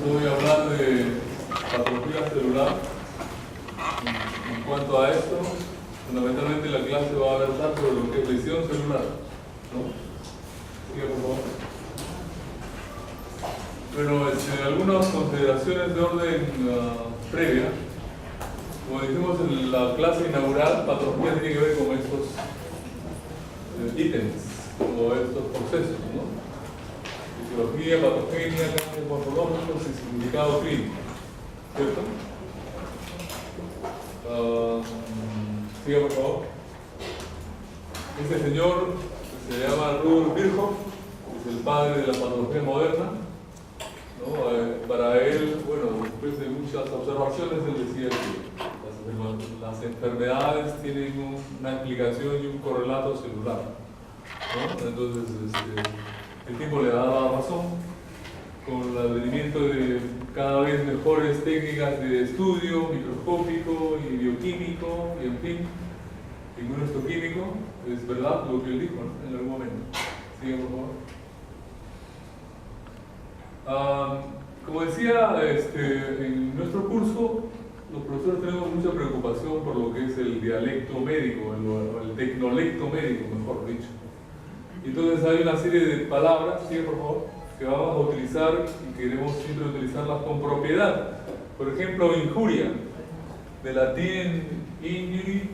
voy a hablar de patología celular. En cuanto a esto, fundamentalmente la clase va a versar sobre lo que es lesión celular, ¿no? Siga, por favor. Bueno, algunas consideraciones de orden previa. Como dijimos en la clase inaugural, patología tiene que ver con estos ítems o estos procesos, ¿no? Fisiología, patogenia, cambios morfológicos y significado clínico, ¿cierto? Siga, por favor. Este señor se llama Rudolf Virchow, es el padre de la patología moderna, ¿no? Para él, bueno, después de muchas observaciones, él decía que las enfermedades tienen una explicación y un correlato celular, ¿no? Entonces, el tiempo le daba razón con el advenimiento de cada vez mejores técnicas de estudio microscópico y bioquímico y en fin, inmunohistoquímico. Es verdad lo que él dijo, ¿no? En algún momento. Sigue, por favor. Como decía, en nuestro curso los profesores tenemos mucha preocupación por lo que es el dialecto médico, el tecnolecto médico, mejor dicho. Entonces hay una serie de palabras, sigue por favor, que vamos a utilizar y queremos siempre utilizarlas con propiedad. Por ejemplo, injuria, de latín injury,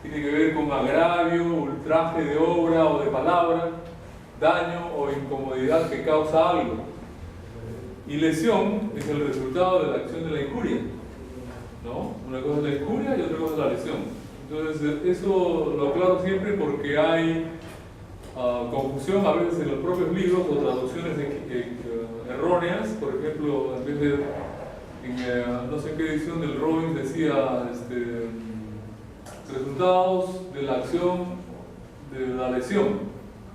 tiene que ver con agravio, ultraje de obra o de palabra, daño o incomodidad que causa algo. Y lesión es el resultado de la acción de la injuria, ¿no? Una cosa es la injuria y otra cosa es la lesión. Entonces eso lo aclaro siempre porque hay confusión a veces en los propios libros o traducciones erróneas. Por ejemplo, en vez de no sé en qué edición del Robbins decía resultados de la acción de la lesión,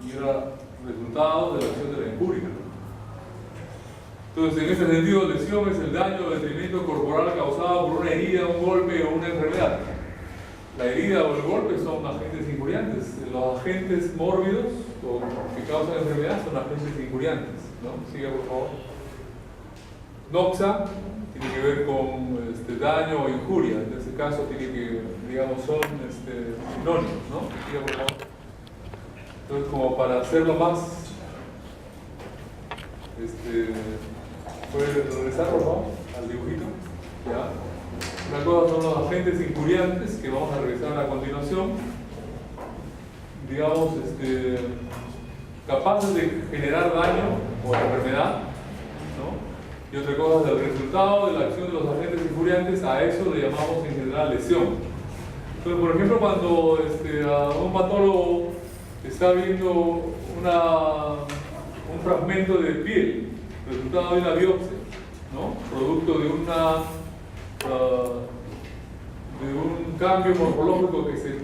y era resultados de la acción de la injuria. Entonces, en ese sentido, lesión es el daño o detrimento corporal causado por una herida, un golpe o una enfermedad. La herida o el golpe son agentes injuriantes. Los agentes mórbidos o que causan enfermedad son agentes injuriantes, ¿no? Siga, por favor. Noxa tiene que ver con daño o injuria. En este caso tiene que, digamos, son sinónimos, ¿no? Siga, por favor. Entonces, como para hacerlo más, ¿puede regresar, por favor, al dibujito? ¿Ya? Una cosa son los agentes injuriantes, que vamos a revisar a continuación, digamos, capaces de generar daño o enfermedad, ¿no? Y otra cosa es el resultado de la acción de los agentes injuriantes. A eso le llamamos en general lesión. Entonces, por ejemplo, cuando un patólogo está viendo un fragmento de piel, resultado de una biopsia, ¿no? Producto de un cambio morfológico que se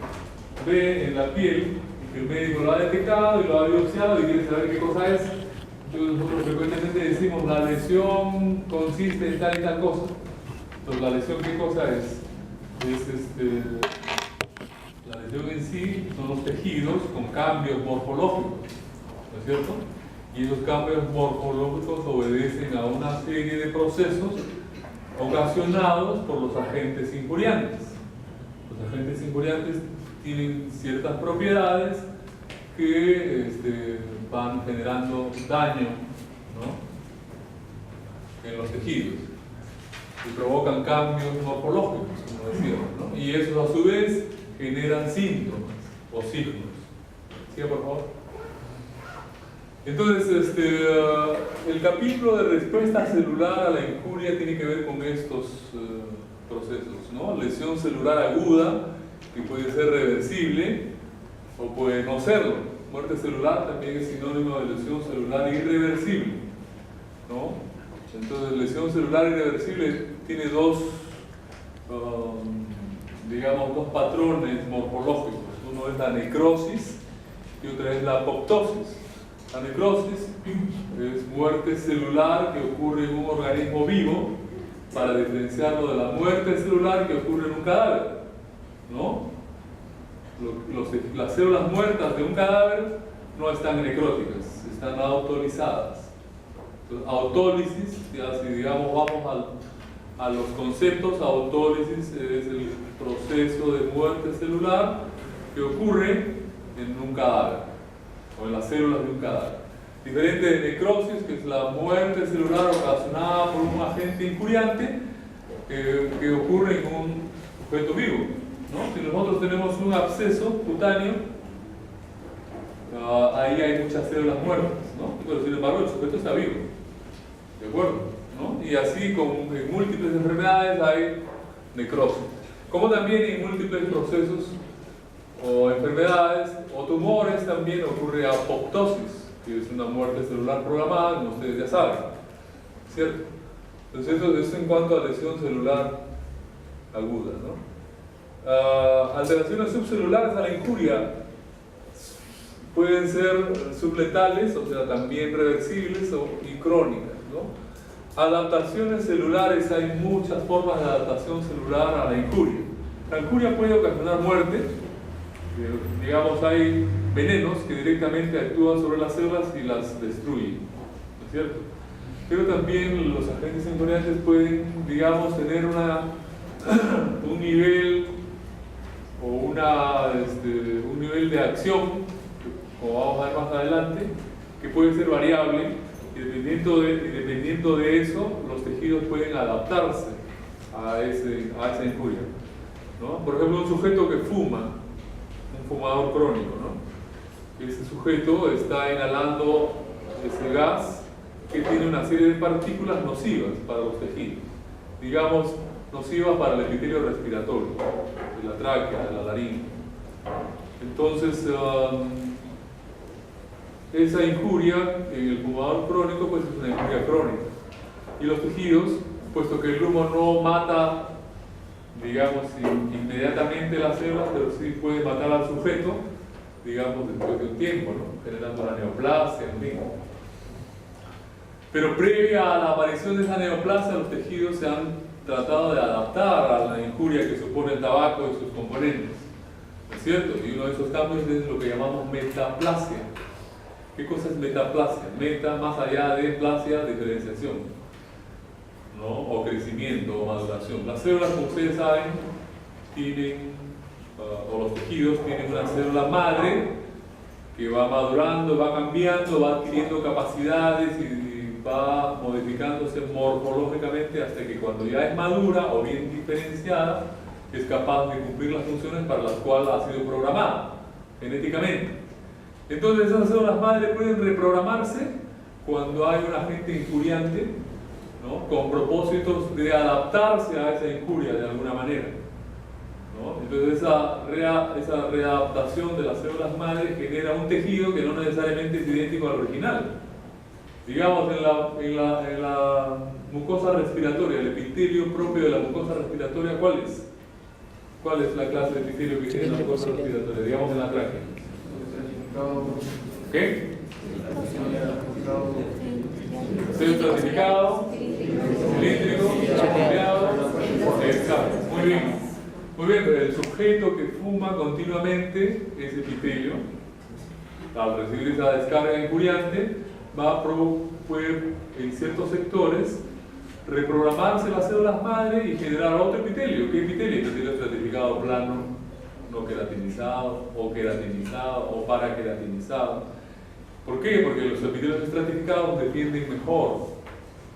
ve en la piel, y que el médico lo ha detectado y lo ha biopsiado y quiere saber qué cosa es. Entonces nosotros frecuentemente decimos la lesión consiste en tal y tal cosa. Entonces la lesión, ¿qué cosa es? La lesión en sí son los tejidos con cambios morfológicos, ¿no es cierto? Y esos cambios morfológicos obedecen a una serie de procesos ocasionados por los agentes injuriantes. Los agentes injuriantes tienen ciertas propiedades que van generando daño, ¿no? En los tejidos y provocan cambios morfológicos, como decíamos, ¿no? Y esos a su vez generan síntomas o signos. ¿Sí, por favor? Entonces, el capítulo de respuesta celular a la injuria tiene que ver con estos procesos, ¿no? Lesión celular aguda, que puede ser reversible o puede no serlo. Muerte celular también es sinónimo de lesión celular irreversible, ¿no? Entonces, lesión celular irreversible tiene dos patrones morfológicos. Uno es la necrosis y otra es la apoptosis. La necrosis es muerte celular que ocurre en un organismo vivo, para diferenciarlo de la muerte celular que ocurre en un cadáver, ¿no? Las células muertas de un cadáver no están necróticas, están autorizadas. Entonces, autólisis, ya si digamos vamos a los conceptos, autólisis es el proceso de muerte celular que ocurre en un cadáver o en las células de un cadáver. Diferente de necrosis, que es la muerte celular ocasionada por un agente injuriante que ocurre en un sujeto vivo, ¿no? Si nosotros tenemos un absceso cutáneo, ahí hay muchas células muertas, ¿no? Pero sin embargo el sujeto está vivo, ¿de acuerdo? ¿No? Y así como en múltiples enfermedades hay necrosis, como también en múltiples procesos o enfermedades o tumores también ocurre apoptosis, que es una muerte celular programada, como ustedes ya saben, ¿cierto? Entonces eso es en cuanto a lesión celular aguda, ¿no? Alteraciones subcelulares a la injuria pueden ser subletales, o sea, también reversibles y crónicas, ¿no? Adaptaciones celulares, hay muchas formas de adaptación celular a la injuria. La injuria puede ocasionar muerte, digamos, hay venenos que directamente actúan sobre las células y las destruyen, ¿no es cierto? Pero también los agentes injuriantes pueden, digamos, tener un nivel o un nivel de acción, como vamos a ver más adelante, que puede ser variable, y dependiendo de eso, los tejidos pueden adaptarse a esa injuria, ¿no? Por ejemplo, un sujeto que fuma, un fumador crónico, ¿no? Ese sujeto está inhalando ese gas que tiene una serie de partículas nocivas para los tejidos, digamos, nocivas para el epitelio respiratorio, de la tráquea, de la laringe. Entonces, esa injuria en el fumador crónico pues es una injuria crónica. Y los tejidos, puesto que el humo no mata, digamos, inmediatamente las células, pero sí puede matar al sujeto, digamos, después de un tiempo, ¿no? Generando la neoplasia, en fin. Pero previa a la aparición de esa neoplasia, los tejidos se han tratado de adaptar a la injuria que supone el tabaco y sus componentes, ¿no es cierto? Y uno de esos cambios es lo que llamamos metaplasia. ¿Qué cosa es metaplasia? Meta, más allá de plasia, diferenciación, ¿no? O crecimiento o maduración. Las células, como ustedes saben, tienen, o los tejidos tienen una célula madre que va madurando, va cambiando, va adquiriendo capacidades y va modificándose morfológicamente hasta que cuando ya es madura o bien diferenciada, es capaz de cumplir las funciones para las cuales ha sido programada genéticamente. Entonces esas células madre pueden reprogramarse cuando hay un agente injuriante, ¿no? Con propósitos de adaptarse a esa injuria de alguna manera, ¿no? Entonces esa readaptación de las células madre genera un tejido que no necesariamente es idéntico al original. Digamos, en la mucosa respiratoria, el epitelio propio de la mucosa respiratoria, ¿cuál es? ¿Cuál es la clase de epitelio que tiene la mucosa respiratoria? Digamos en la tráquea. ¿Qué? Estratificado, cilíndrico, chapeado. Exacto, muy bien. Muy bien, el sujeto que fuma continuamente ese epitelio, al recibir esa descarga injuriante, puede en ciertos sectores reprogramarse las células madre y generar otro epitelio. ¿Qué epitelio? Epitelio estratificado plano, no queratinizado, o queratinizado, o paraqueratinizado. ¿Por qué? Porque los epitelios estratificados defienden mejor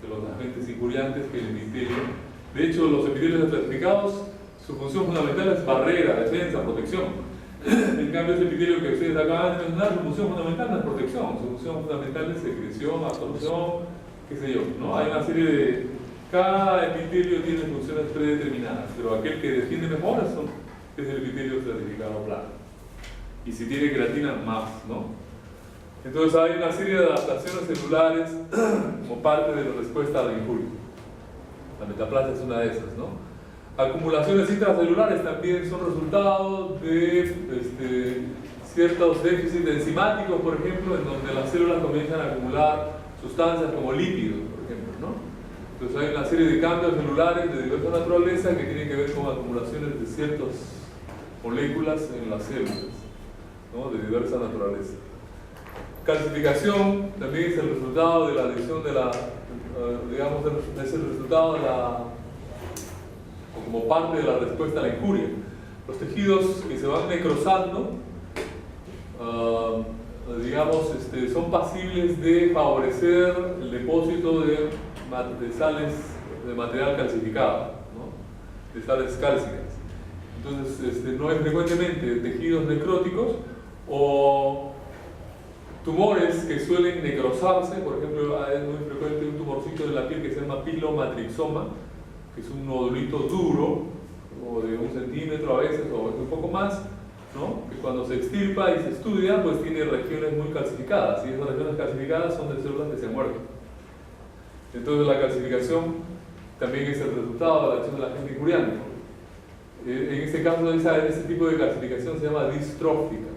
de los agentes injuriantes que el epitelio. De hecho, los epitelios estratificados, su función fundamental es barrera, defensa, protección. En cambio, ese epitelio que ustedes acaban de mencionar, su función fundamental no es protección, su función fundamental es secreción, absorción, qué sé yo, ¿no? Hay una serie de... Cada epitelio tiene funciones predeterminadas, pero aquel que defiende mejor es el epitelio estratificado plano. Y si tiene queratina, más, ¿no? Entonces hay una serie de adaptaciones celulares como parte de la respuesta a la injuria. La metaplasia es una de esas, ¿no? Acumulaciones intracelulares también son resultado de ciertos déficits enzimáticos, por ejemplo, en donde las células comienzan a acumular sustancias como lípidos, por ejemplo, ¿no? Entonces hay una serie de cambios celulares de diversa naturaleza que tienen que ver con acumulaciones de ciertas moléculas en las células, ¿no? De diversa naturaleza. Calcificación también es el resultado de la adición de la, digamos, es el resultado de la, o como parte de la respuesta a la injuria. Los tejidos que se van necrosando, digamos, son pasibles de favorecer el depósito de sales de material calcificado, ¿no? De sales cálcicas. Entonces, no es frecuentemente tejidos necróticos o tumores que suelen necrosarse. Por ejemplo, es muy frecuente un tumorcito de la piel que se llama pilomatrixoma, que es un nodulito duro, o de 1 centímetro a veces, o un poco más, ¿no? Que cuando se extirpa y se estudia, pues tiene regiones muy calcificadas, y esas regiones calcificadas son de células que se han muerto. Entonces la calcificación también es el resultado de la acción de la agente injuriante. En este caso, ese tipo de calcificación se llama distrófica,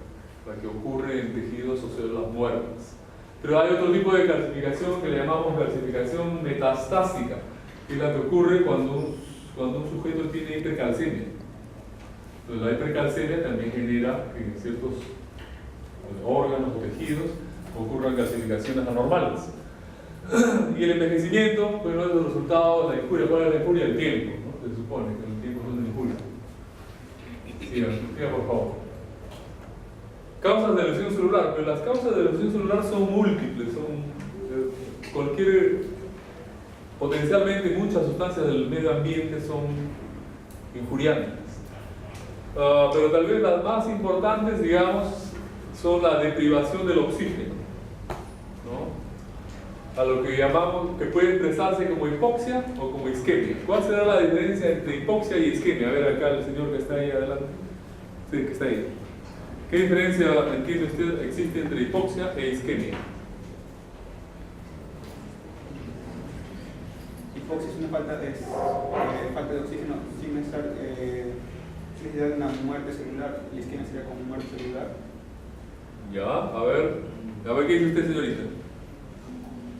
la que ocurre en tejidos o células muertas. Pero hay otro tipo de calcificación que le llamamos calcificación metastásica, que es la que ocurre cuando un sujeto tiene hipercalcemia. Entonces la hipercalcemia también genera que en ciertos órganos o tejidos ocurran calcificaciones anormales. Y el envejecimiento, pues no es el resultado de la injuria. ¿Cuál es la injuria? El tiempo, ¿no? Se supone que el tiempo es una injuria. Siga, por favor. Causas de lesión celular. Pero las causas de lesión celular son múltiples, son potencialmente muchas sustancias del medio ambiente son injuriantes. Pero tal vez las más importantes, digamos, son la deprivación del oxígeno, ¿no? A lo que llamamos, que puede expresarse como hipoxia o como isquemia. ¿Cuál será la diferencia entre hipoxia y isquemia? A ver acá el señor que está ahí adelante. Sí, que está ahí. ¿Qué diferencia entiende usted existe entre hipoxia e isquemia? Hipoxia es una falta de oxígeno sin necesidad de una muerte celular, y isquemia sería como muerte celular. Ya, a ver qué dice usted, señorita.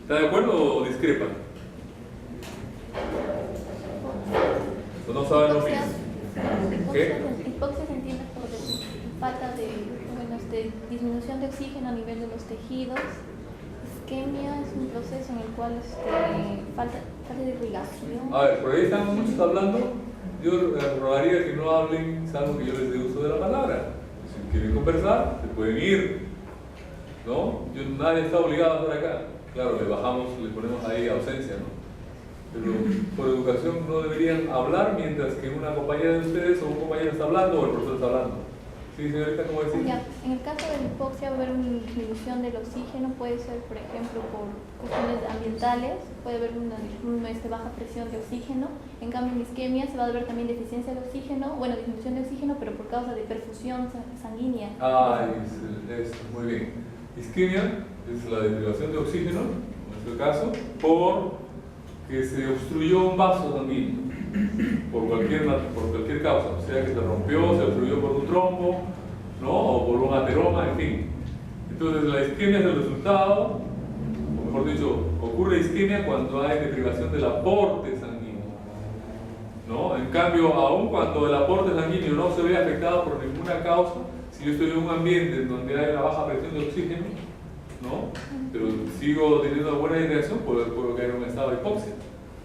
¿Está de acuerdo o discrepa? ¿O no sabe lo mismo? ¿Qué? Hipoxia se entiende por falta de disminución de oxígeno a nivel de los tejidos. Isquemia es un proceso en el cual falta de irrigación. A ver, por ahí están muchos hablando. Yo rogaría que no hablen, salvo que yo les dé uso de la palabra. Si quieren conversar, se pueden ir, ¿no? Nadie está obligado a estar acá. Claro, le bajamos, le ponemos ahí ausencia, ¿no? Pero por educación no deberían hablar mientras que una compañera de ustedes o un compañero está hablando o el profesor está hablando. Sí, señorita, ¿cómo decir? Ya, en el caso de la hipoxia va a haber una disminución del oxígeno, puede ser, por ejemplo, por cuestiones ambientales, puede haber una baja presión de oxígeno. En cambio, en isquemia se va a ver también deficiencia de oxígeno, bueno, disminución de oxígeno, pero por causa de perfusión sanguínea. Es muy bien. Isquemia es la deprivación de oxígeno, en nuestro caso, por que se obstruyó un vaso sanguíneo. Por cualquier causa, o sea que se rompió, se obstruyó por un trombo, ¿no? O por un ateroma, en fin. Entonces la isquemia es el resultado, o mejor dicho, ocurre isquemia cuando hay deprivación del aporte sanguíneo, ¿no? En cambio, aun cuando el aporte sanguíneo no se ve afectado por ninguna causa, si yo estoy en un ambiente en donde hay una baja presión de oxígeno, ¿no? Pero sigo teniendo una buena irrigación, puedo caer en un estado de hipoxia.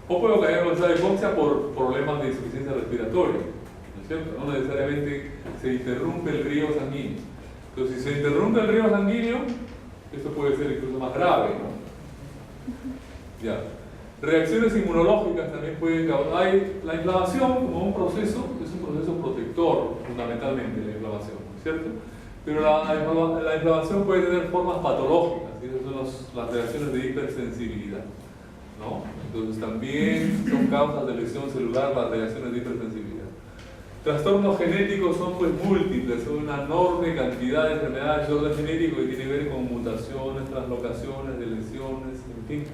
O puedo caer en un estado de hipoxia por problemas de insuficiencia respiratoria, ¿no es cierto? No necesariamente se interrumpe el río sanguíneo. Entonces, si se interrumpe el río sanguíneo, esto puede ser incluso más grave, ¿no? Ya. Reacciones inmunológicas también pueden causar. La inflamación, como un proceso, es un proceso protector, fundamentalmente, la inflamación, ¿no es cierto? Pero la inflamación puede tener formas patológicas, y esas son las reacciones de hipersensibilidad, ¿no? Entonces también son causas de lesión celular las reacciones de hipersensibilidad. Trastornos genéticos son pues múltiples, son una enorme cantidad de enfermedades de orden genético que tiene que ver con mutaciones, translocaciones, lesiones, en fin.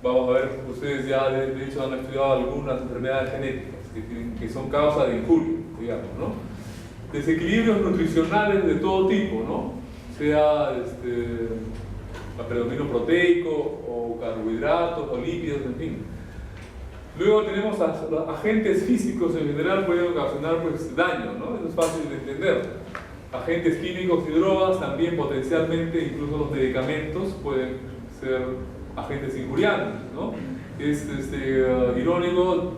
Vamos a ver, ustedes ya de hecho han estudiado algunas enfermedades genéticas que son causa de injuria, digamos, ¿no? Desequilibrios nutricionales de todo tipo, ¿no? Sea predominio proteico o carbohidratos o lípidos, en fin. Luego tenemos agentes físicos en general pueden ocasionar pues daño, ¿no? Eso es fácil de entender. agentes químicos y drogas también potencialmente, incluso los medicamentos pueden ser agentes injuriantes, ¿no? Es irónico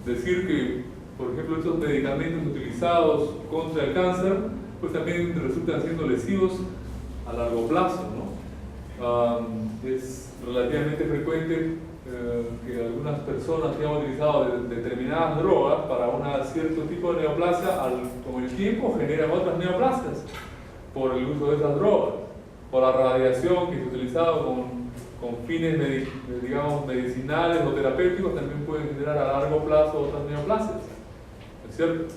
decir que, por ejemplo, estos medicamentos utilizados contra el cáncer, pues también resultan siendo lesivos a largo plazo, ¿no? Es relativamente frecuente que algunas personas que han utilizado determinadas drogas para un cierto tipo de neoplasia, con el tiempo generan otras neoplasias por el uso de esas drogas, por la radiación que se ha utilizado con fines digamos, medicinales o terapéuticos, también pueden generar a largo plazo otras neoplasias, ¿es cierto?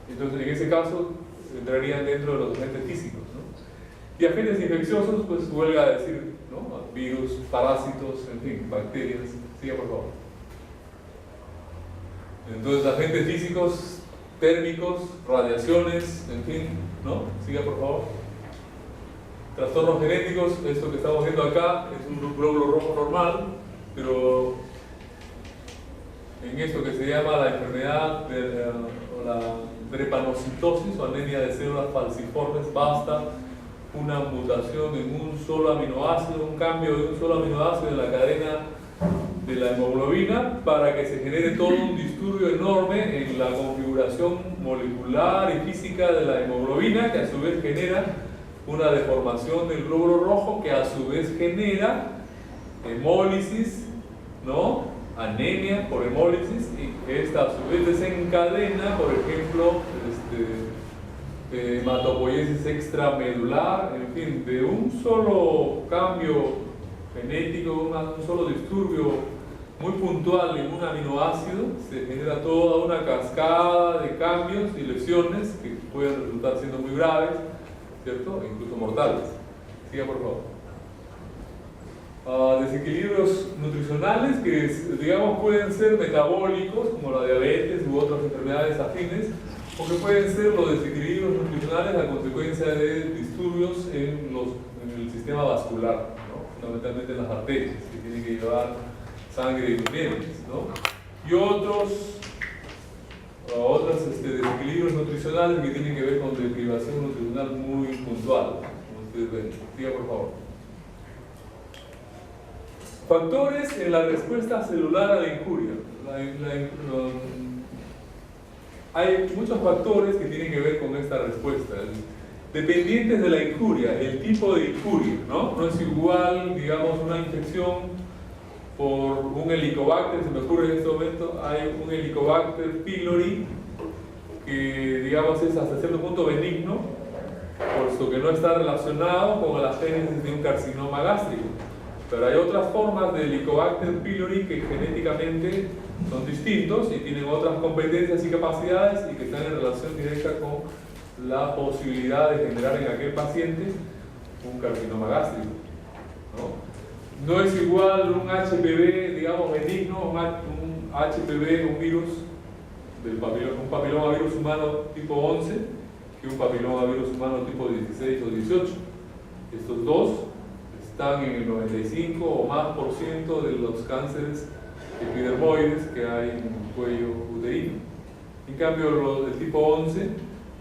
Entonces, en ese caso, entrarían dentro de los agentes físicos, ¿no? Y agentes infecciosos, pues huelga a decir, ¿no? Virus, parásitos, en fin, bacterias. Siga, por favor. Entonces, agentes físicos, térmicos, radiaciones, en fin, ¿no? Siga, por favor. Trastornos genéticos, esto que estamos viendo acá es un glóbulo rojo normal, pero en esto que se llama la enfermedad o la drepanocitosis o anemia de células falciformes, basta una mutación en un solo aminoácido, un cambio de un solo aminoácido en la cadena de la hemoglobina para que se genere todo un disturbio enorme en la configuración molecular y física de la hemoglobina, que a su vez genera una deformación del glóbulo rojo, que a su vez genera hemólisis, ¿no? Anemia por hemólisis, y esta a su vez desencadena, por ejemplo, hematopoiesis extramedular, en fin, de un solo cambio genético, un solo disturbio muy puntual en un aminoácido, se genera toda una cascada de cambios y lesiones que pueden resultar siendo muy graves, ¿cierto? E incluso mortales. Siga, por favor. Desequilibrios nutricionales que, digamos, pueden ser metabólicos, como la diabetes u otras enfermedades afines, o que pueden ser los desequilibrios nutricionales a consecuencia de disturbios en el sistema vascular, ¿no? Fundamentalmente en las arterias, que tienen que llevar sangre y nutrientes, ¿no? Y otros desequilibrios nutricionales que tienen que ver con deprivación nutricional muy puntual, como ustedes ven. Siga, por favor. Factores en la respuesta celular a la injuria. Hay muchos factores que tienen que ver con esta respuesta, dependientes de la injuria, el tipo de injuria, ¿no? No es igual, digamos, una infección por un Helicobacter, se me ocurre en este momento, hay un Helicobacter pylori que, digamos, es hasta cierto punto benigno, puesto que no está relacionado con la génesis de un carcinoma gástrico. Pero hay otras formas de Helicobacter pylori que genéticamente son distintos y tienen otras competencias y capacidades y que están en relación directa con la posibilidad de generar en aquel paciente un carcinoma gástrico, ¿no? No es igual un HPV, digamos, benigno, un HPV, un virus, un papilomavirus humano tipo 11, que un papilomavirus humano tipo 16 o 18. Estos dos están en el 95 o más % de los cánceres epidermoides que hay en el cuello uterino. En cambio, el tipo 11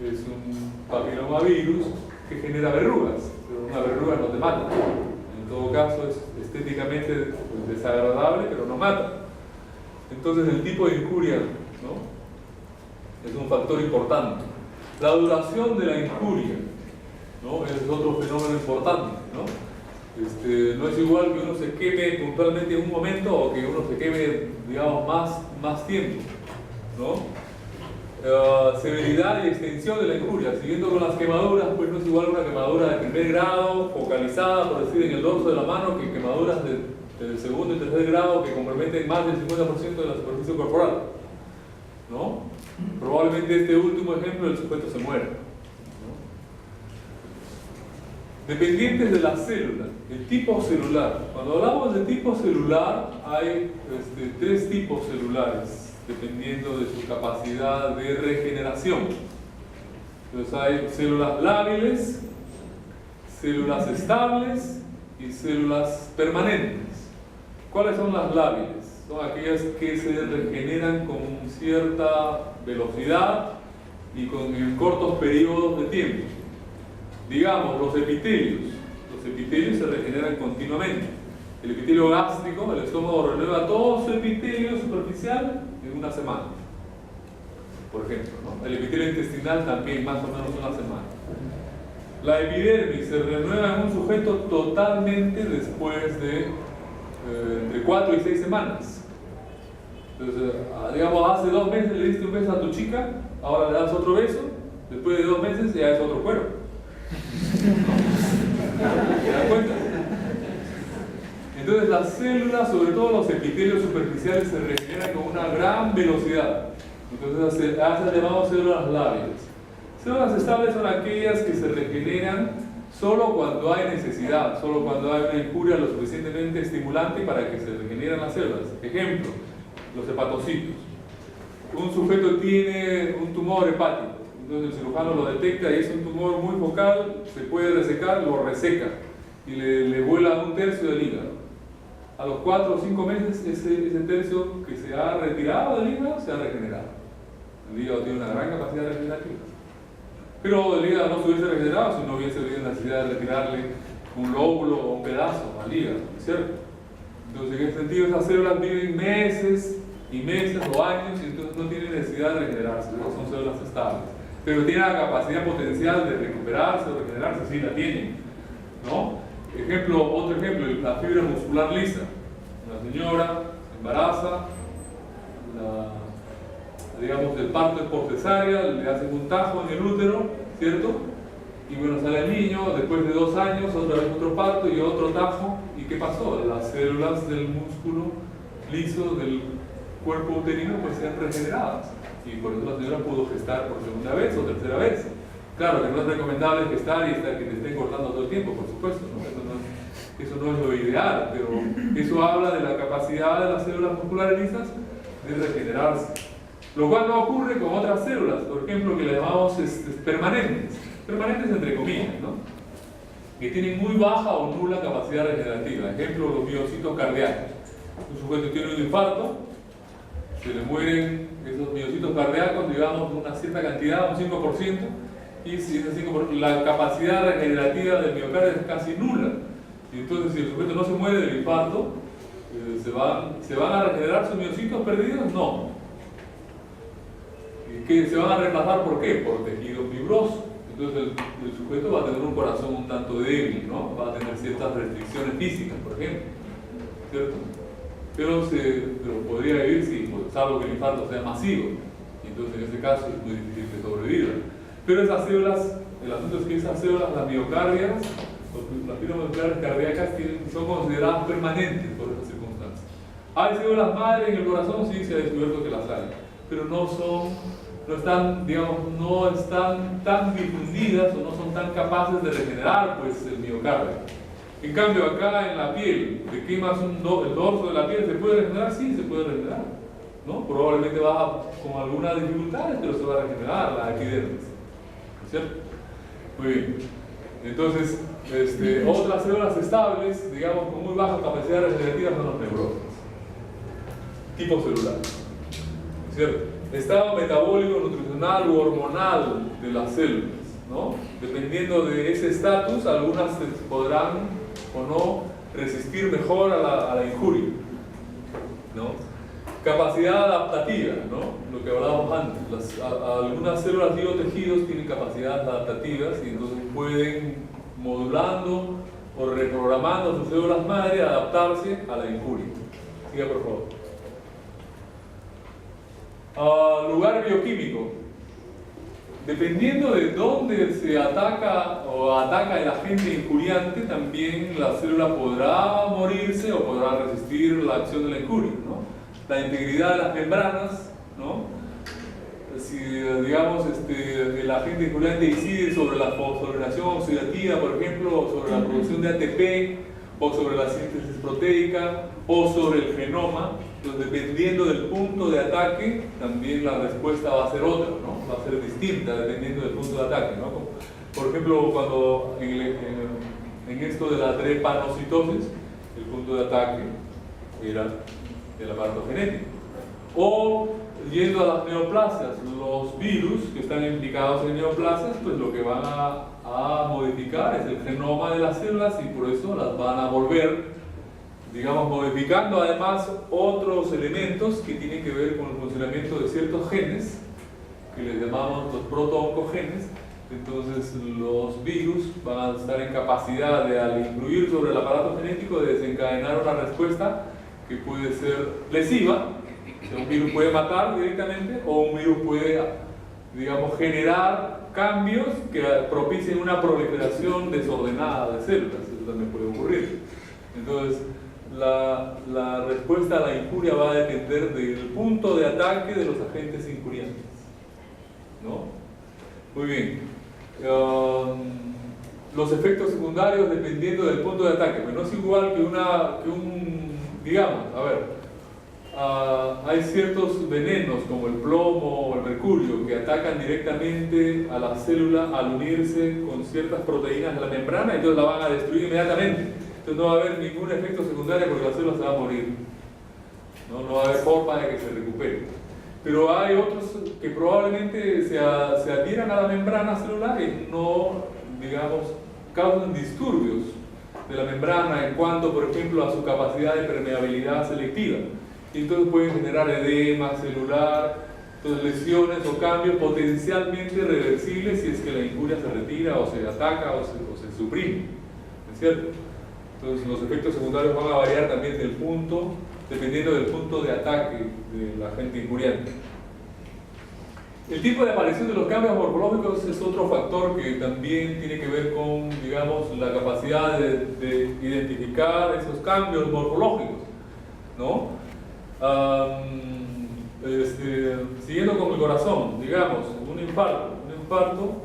es un papilomavirus que genera verrugas, pero una verruga no te mata. En todo caso, es estéticamente desagradable, pero no mata. Entonces, el tipo de injuria, ¿no? Es un factor importante. La duración de la injuria, ¿no? Es otro fenómeno importante, ¿no? No es igual que uno se queme puntualmente en un momento o que uno se queme, digamos, más tiempo, ¿no? Severidad y extensión de la injuria. Siguiendo con las quemaduras, pues no es igual una quemadura de primer grado, focalizada, por decir, en el dorso de la mano, que quemaduras de segundo y tercer grado que comprometen más del 50% de la superficie corporal, ¿no? Probablemente este último ejemplo el sujeto se muera, ¿no? Dependientes de la célula, el tipo celular. Cuando hablamos de tipo celular, hay tres tipos celulares, dependiendo de su capacidad de regeneración. Entonces hay células lábiles, células estables y células permanentes. ¿Cuáles son las lábiles? Son aquellas que se regeneran con cierta velocidad y en cortos periodos de tiempo. Digamos, los epitelios se regeneran continuamente. El epitelio gástrico, el estómago renueva todo su epitelio superficial en una semana, por ejemplo, ¿no? El epitelio intestinal también, más o menos una semana. La epidermis se renueva en un sujeto totalmente después de entre 4 y 6 semanas. Entonces, digamos, hace 2 meses le diste un beso a tu chica, ahora le das otro beso, después de 2 meses ya es otro cuerpo. ¿Se dan cuenta? Entonces las células, sobre todo los epitelios superficiales, se regeneran con una gran velocidad. Entonces las llamamos células lábiles. Células estables son aquellas que se regeneran solo cuando hay necesidad, solo cuando hay una injuria lo suficientemente estimulante para que se regeneren las células. Ejemplo, los hepatocitos. Un sujeto tiene un tumor hepático, entonces el cirujano lo detecta y es un tumor muy focal, se puede resecar, lo reseca y le vuela 1/3 del hígado. A los 4 o 5 meses ese tercio que se ha retirado del hígado se ha regenerado. El hígado tiene una gran capacidad regenerativa. Pero el hígado no se hubiese regenerado si no hubiese habido necesidad de retirarle un lóbulo o un pedazo al hígado, ¿cierto? Entonces, en ese sentido, esas células viven meses y meses o años y entonces no tienen necesidad de regenerarse, ¿no? Son células estables. Pero tienen la capacidad potencial de recuperarse o regenerarse, sí la tienen, ¿no? Otro ejemplo, la fibra muscular lisa. Una señora se embaraza, digamos, el parto es por cesárea, le hacen un tajo en el útero, ¿cierto? Y bueno, sale el niño, después de 2 años, otra vez otro parto y otro tajo. ¿Y qué pasó? Las células del músculo liso del cuerpo uterino pues se han regenerado. Y por eso la señora pudo gestar por segunda vez o tercera vez. Claro que no es recomendable gestar y que te estén cortando todo el tiempo, por supuesto, ¿no? Eso no es lo ideal, pero eso habla de la capacidad de las células musculares lisas de regenerarse. Lo cual no ocurre con otras células, por ejemplo, que le llamamos permanentes entre comillas, ¿no? Que tienen muy baja o nula capacidad regenerativa. Ejemplo, los miocitos cardíacos. Un sujeto tiene un infarto, se le mueren esos miocitos cardíacos, digamos, una cierta cantidad, un 5%, y si ese 5%, la capacidad regenerativa del miocardio es casi nula. Y entonces, si el sujeto no se muere del infarto, ¿se van a regenerar sus miocitos perdidos? No. ¿Que se van a reemplazar por qué? Por tejido fibroso. Entonces el sujeto va a tener un corazón un tanto débil, ¿no? Va a tener ciertas restricciones físicas, por ejemplo, ¿cierto? Pero podría vivir sí, salvo que el infarto sea masivo. Y entonces en ese caso es muy difícil que sobreviva. Pero esas células, el asunto es que esas células, las miocardias, las fibras musculares cardíacas son consideradas permanentes por esas circunstancias. ¿Hay células madre en el corazón? Sí, se ha descubierto que las hay, pero no están, digamos, no están tan difundidas o no son tan capaces de regenerar pues, el miocardio. En cambio, acá en la piel, te quemas el dorso de la piel, ¿se puede regenerar? Sí, se puede regenerar, ¿no? Probablemente va con algunas dificultades, pero se va a regenerar la epidermis, ¿cierto? Muy bien. Entonces, otras células estables, digamos, con muy baja capacidad regenerativa son los neuronas. Tipo celular, ¿cierto? Estado metabólico, nutricional u hormonal de las células, ¿no? Dependiendo de ese estatus, algunas podrán o no resistir mejor a la injuria, ¿no? Capacidad adaptativa, ¿no? Lo que hablábamos antes. Algunas células y o tejidos tienen capacidades adaptativas y entonces pueden, modulando o reprogramando sus células madre, adaptarse a la injuria. Siga, por favor. Lugar bioquímico. Dependiendo de dónde se ataca el agente injuriante, también la célula podrá morirse o podrá resistir la acción de la injuria, ¿no? La integridad de las membranas, ¿no? Si, digamos, el agente injuriante incide sobre la fosforilación oxidativa, por ejemplo, o sobre la producción de ATP, o sobre la síntesis proteica, o sobre el genoma, entonces dependiendo del punto de ataque, también la respuesta va a ser otra, ¿no? Va a ser distinta dependiendo del punto de ataque, ¿no? Por ejemplo, cuando en esto de la drepanocitosis, el punto de ataque era el aparato genético. O yendo a las neoplasias, los virus que están implicados en neoplasias, pues lo que van a modificar es el genoma de las células y por eso las van a volver, digamos, modificando además otros elementos que tienen que ver con el funcionamiento de ciertos genes, que les llamamos los proto-oncogenes. Entonces los virus van a estar en capacidad de, al influir sobre el aparato genético, de desencadenar una respuesta que puede ser lesiva. Un virus puede matar directamente o un virus puede, digamos, generar cambios que propicien una proliferación desordenada de células. Eso también puede ocurrir. Entonces, la respuesta a la injuria va a depender del punto de ataque de los agentes injuriantes, ¿no? Muy bien. Los efectos secundarios dependiendo del punto de ataque. Pues no es igual que digamos, a ver, hay ciertos venenos como el plomo o el mercurio que atacan directamente a la célula al unirse con ciertas proteínas de la membrana, entonces la van a destruir inmediatamente. Entonces no va a haber ningún efecto secundario porque la célula se va a morir. No va a haber forma de que se recupere. Pero hay otros que probablemente se adhieran a la membrana celular y no, digamos, causan disturbios de la membrana en cuanto, por ejemplo, a su capacidad de permeabilidad selectiva. Y entonces pueden generar edema celular, entonces lesiones o cambios potencialmente reversibles si es que la injuria se retira o se ataca o se suprime, ¿es cierto? Entonces los efectos secundarios van a variar también dependiendo del punto de ataque del agente injuriante. El tipo de aparición de los cambios morfológicos es otro factor que también tiene que ver con, digamos, la capacidad de identificar esos cambios morfológicos, ¿no? Siguiendo con el corazón, digamos, un infarto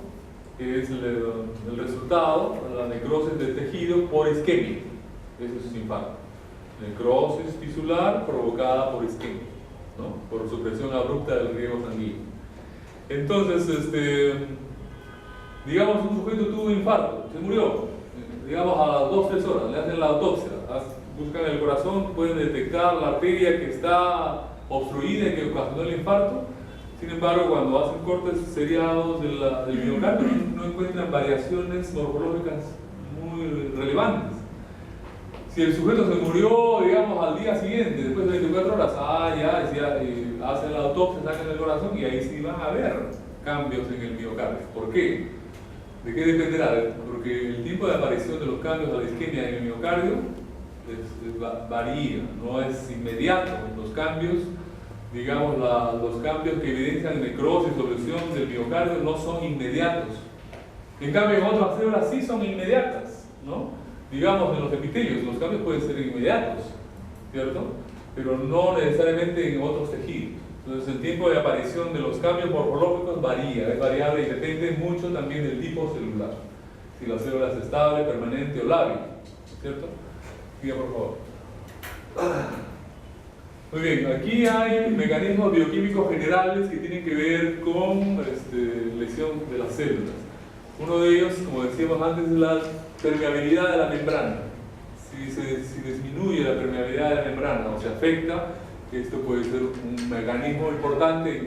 que es el resultado de la necrosis del tejido por isquemia. Eso es un infarto. Necrosis tisular provocada por isquemia, ¿no? Por supresión abrupta del riego sanguíneo. Entonces, digamos, un sujeto tuvo un infarto, se murió, digamos a las 2-3 horas, le hacen la autopsia, buscan el corazón, pueden detectar la arteria que está obstruida y que ocasionó el infarto. Sin embargo, cuando hacen cortes seriados del miocardio, no encuentran variaciones morfológicas muy relevantes. Si el sujeto se murió, digamos, al día siguiente, después de 24 horas, hacen la autopsia, sacan el corazón y ahí sí van a ver cambios en el miocardio. ¿Por qué? ¿De qué dependerá? Porque el tiempo de aparición de los cambios de la isquemia en el miocardio varía, no es inmediato. Los cambios, digamos, los cambios que evidencian necrosis o lesión del miocardio no son inmediatos. En cambio, en otras células sí son inmediatas, ¿no? Digamos, en los epitelios, los cambios pueden ser inmediatos, ¿cierto? Pero no necesariamente en otros tejidos. Entonces, el tiempo de aparición de los cambios morfológicos varía, es variable y depende mucho también del tipo celular. Si la célula es estable, permanente o lábil, ¿cierto? Diga, por favor. Muy bien, aquí hay mecanismos bioquímicos generales que tienen que ver con lesión de las células. Uno de ellos, como decíamos antes, es la permeabilidad de la membrana. Si disminuye la permeabilidad de la membrana o se afecta, esto puede ser un mecanismo importante en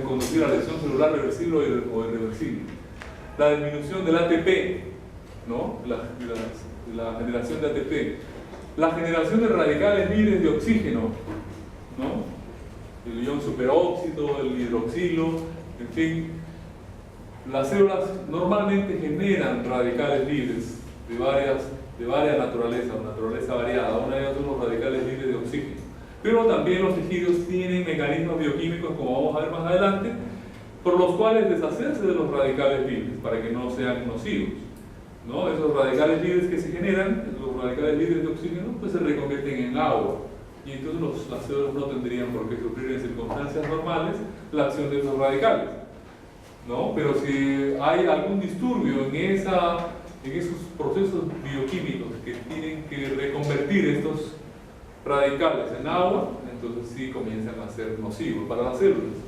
conducir a la lesión celular reversible o irreversible. La disminución del ATP, ¿no? La generación de ATP. La generación de radicales libres de oxígeno, ¿no? El ion superóxido, el hidroxilo, en fin. Las células normalmente generan radicales libres de varias naturalezas, naturaleza variada. Una de ellas son los radicales libres de oxígeno. Pero también los tejidos tienen mecanismos bioquímicos, como vamos a ver más adelante, por los cuales deshacerse de los radicales libres para que no sean nocivos, ¿no? Esos radicales libres que se generan, los radicales libres de oxígeno, pues se reconvierten en agua. Y entonces las células no tendrían por qué sufrir en circunstancias normales la acción de esos radicales, ¿no? Pero si hay algún disturbio en esos procesos bioquímicos que tienen que reconvertir estos radicales en agua, entonces sí comienzan a ser nocivos para las células.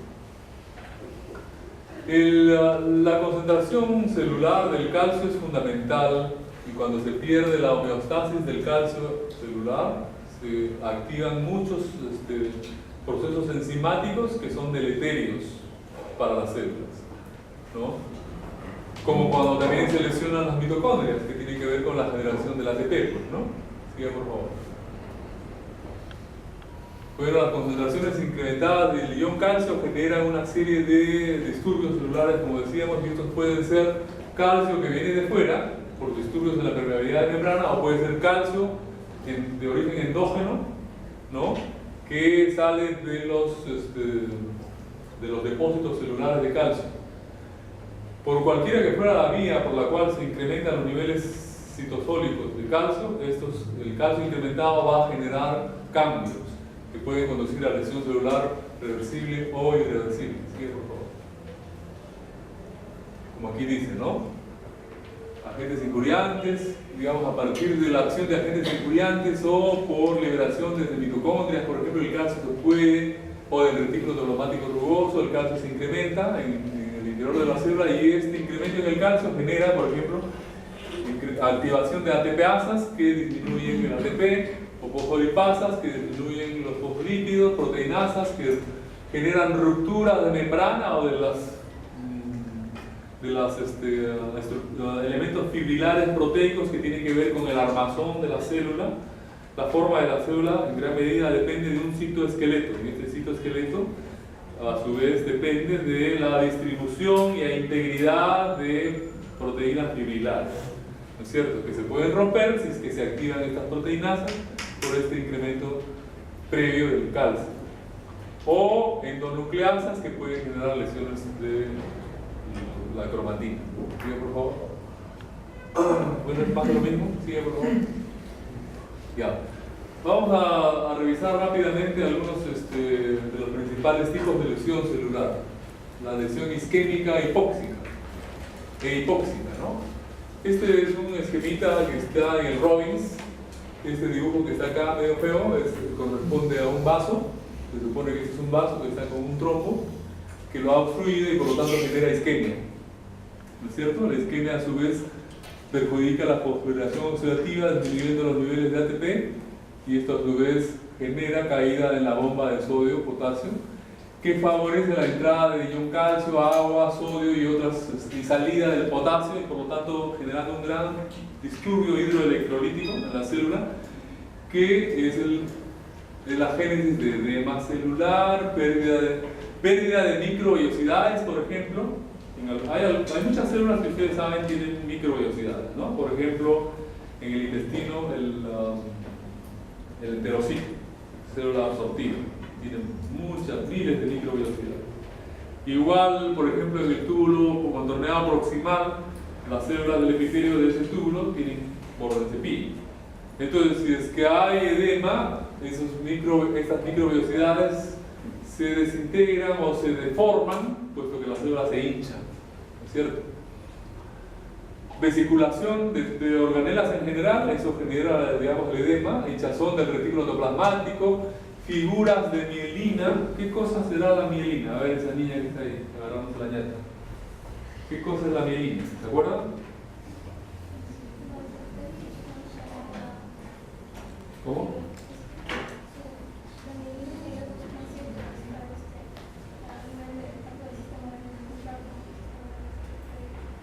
La concentración celular del calcio es fundamental y cuando se pierde la homeostasis del calcio celular se activan muchos procesos enzimáticos que son deleterios para las células, ¿no? Como cuando también se lesionan las mitocondrias, que tiene que ver con la generación del ATP, pues, ¿no? Siga, por favor. Bueno, las concentraciones incrementadas del ion calcio generan una serie de disturbios celulares, como decíamos, y estos pueden ser calcio que viene de fuera, por disturbios en la permeabilidad de membrana, o puede ser calcio de origen endógeno, ¿no? Que sale de los depósitos celulares de calcio. Por cualquiera que fuera la vía por la cual se incrementan los niveles citosólicos de calcio, el calcio incrementado va a generar cambios que pueden conducir a lesión celular reversible o irreversible. Sigue, por favor. Como aquí dice, ¿no? Agentes injuriantes, digamos, a partir de la acción de agentes injuriantes o por liberación desde mitocondrias, por ejemplo, el calcio se puede, o del retículo endoplasmático rugoso, el calcio se incrementa en el interior de la célula, y este incremento en el calcio genera, por ejemplo, activación de ATPasas que disminuyen el ATP, o fosfolipasas que disminuyen los fosfolípidos, proteinasas que generan ruptura de membrana o de los elementos fibrilares proteicos que tienen que ver con el armazón de la célula. La forma de la célula en gran medida depende de un citoesqueleto, y este citoesqueleto a su vez depende de la distribución y la integridad de proteínas fibrilares, ¿no es cierto? Que se pueden romper si es que se activan estas proteinasas por este incremento previo del calcio, o endonucleasas que pueden generar lesiones de la cromatina. Sigue, por favor. Bueno, es más de lo mismo. Sigue, por favor. Ya. Vamos a revisar rápidamente algunos de los principales tipos de lesión celular. La lesión isquémica hipóxica ¿no? Este es un esquemita que está en el Robbins. Este dibujo que está acá medio feo corresponde a un vaso. Se supone que este es un vaso que está con un trombo que lo ha obstruido y por lo tanto genera isquemia, ¿no es cierto? La isquemia a su vez perjudica la fosforilación oxidativa disminuyendo los niveles de ATP, y esto a su vez genera caída en la bomba de sodio-potasio que favorece la entrada de ion calcio, agua, sodio y otras, y salida del potasio, y por lo tanto generando un gran disturbio hidroelectrolítico en la célula, que es la génesis de edema celular, pérdida de microvellosidades, por ejemplo. Hay muchas células que ustedes saben tienen microvellosidades, ¿no? Por ejemplo, en el intestino, el enterocito, célula absortiva, tiene muchas, miles de microvellosidades. Igual, por ejemplo, en el túbulo contorneado proximal, las células del epitelio de ese túbulo tienen bordes de pi. Entonces, si es que hay edema, estas microvellosidades se desintegran o se deforman, puesto que la célula se hincha, ¿no es cierto? Vesiculación de organelas en general, eso genera, digamos, el edema, hinchazón del retículo endoplasmático, figuras de mielina. ¿Qué cosa será la mielina? A ver, esa niña que está ahí, agarrándose la ñata. ¿Qué cosa es la mielina? ¿Se acuerdan? ¿Cómo?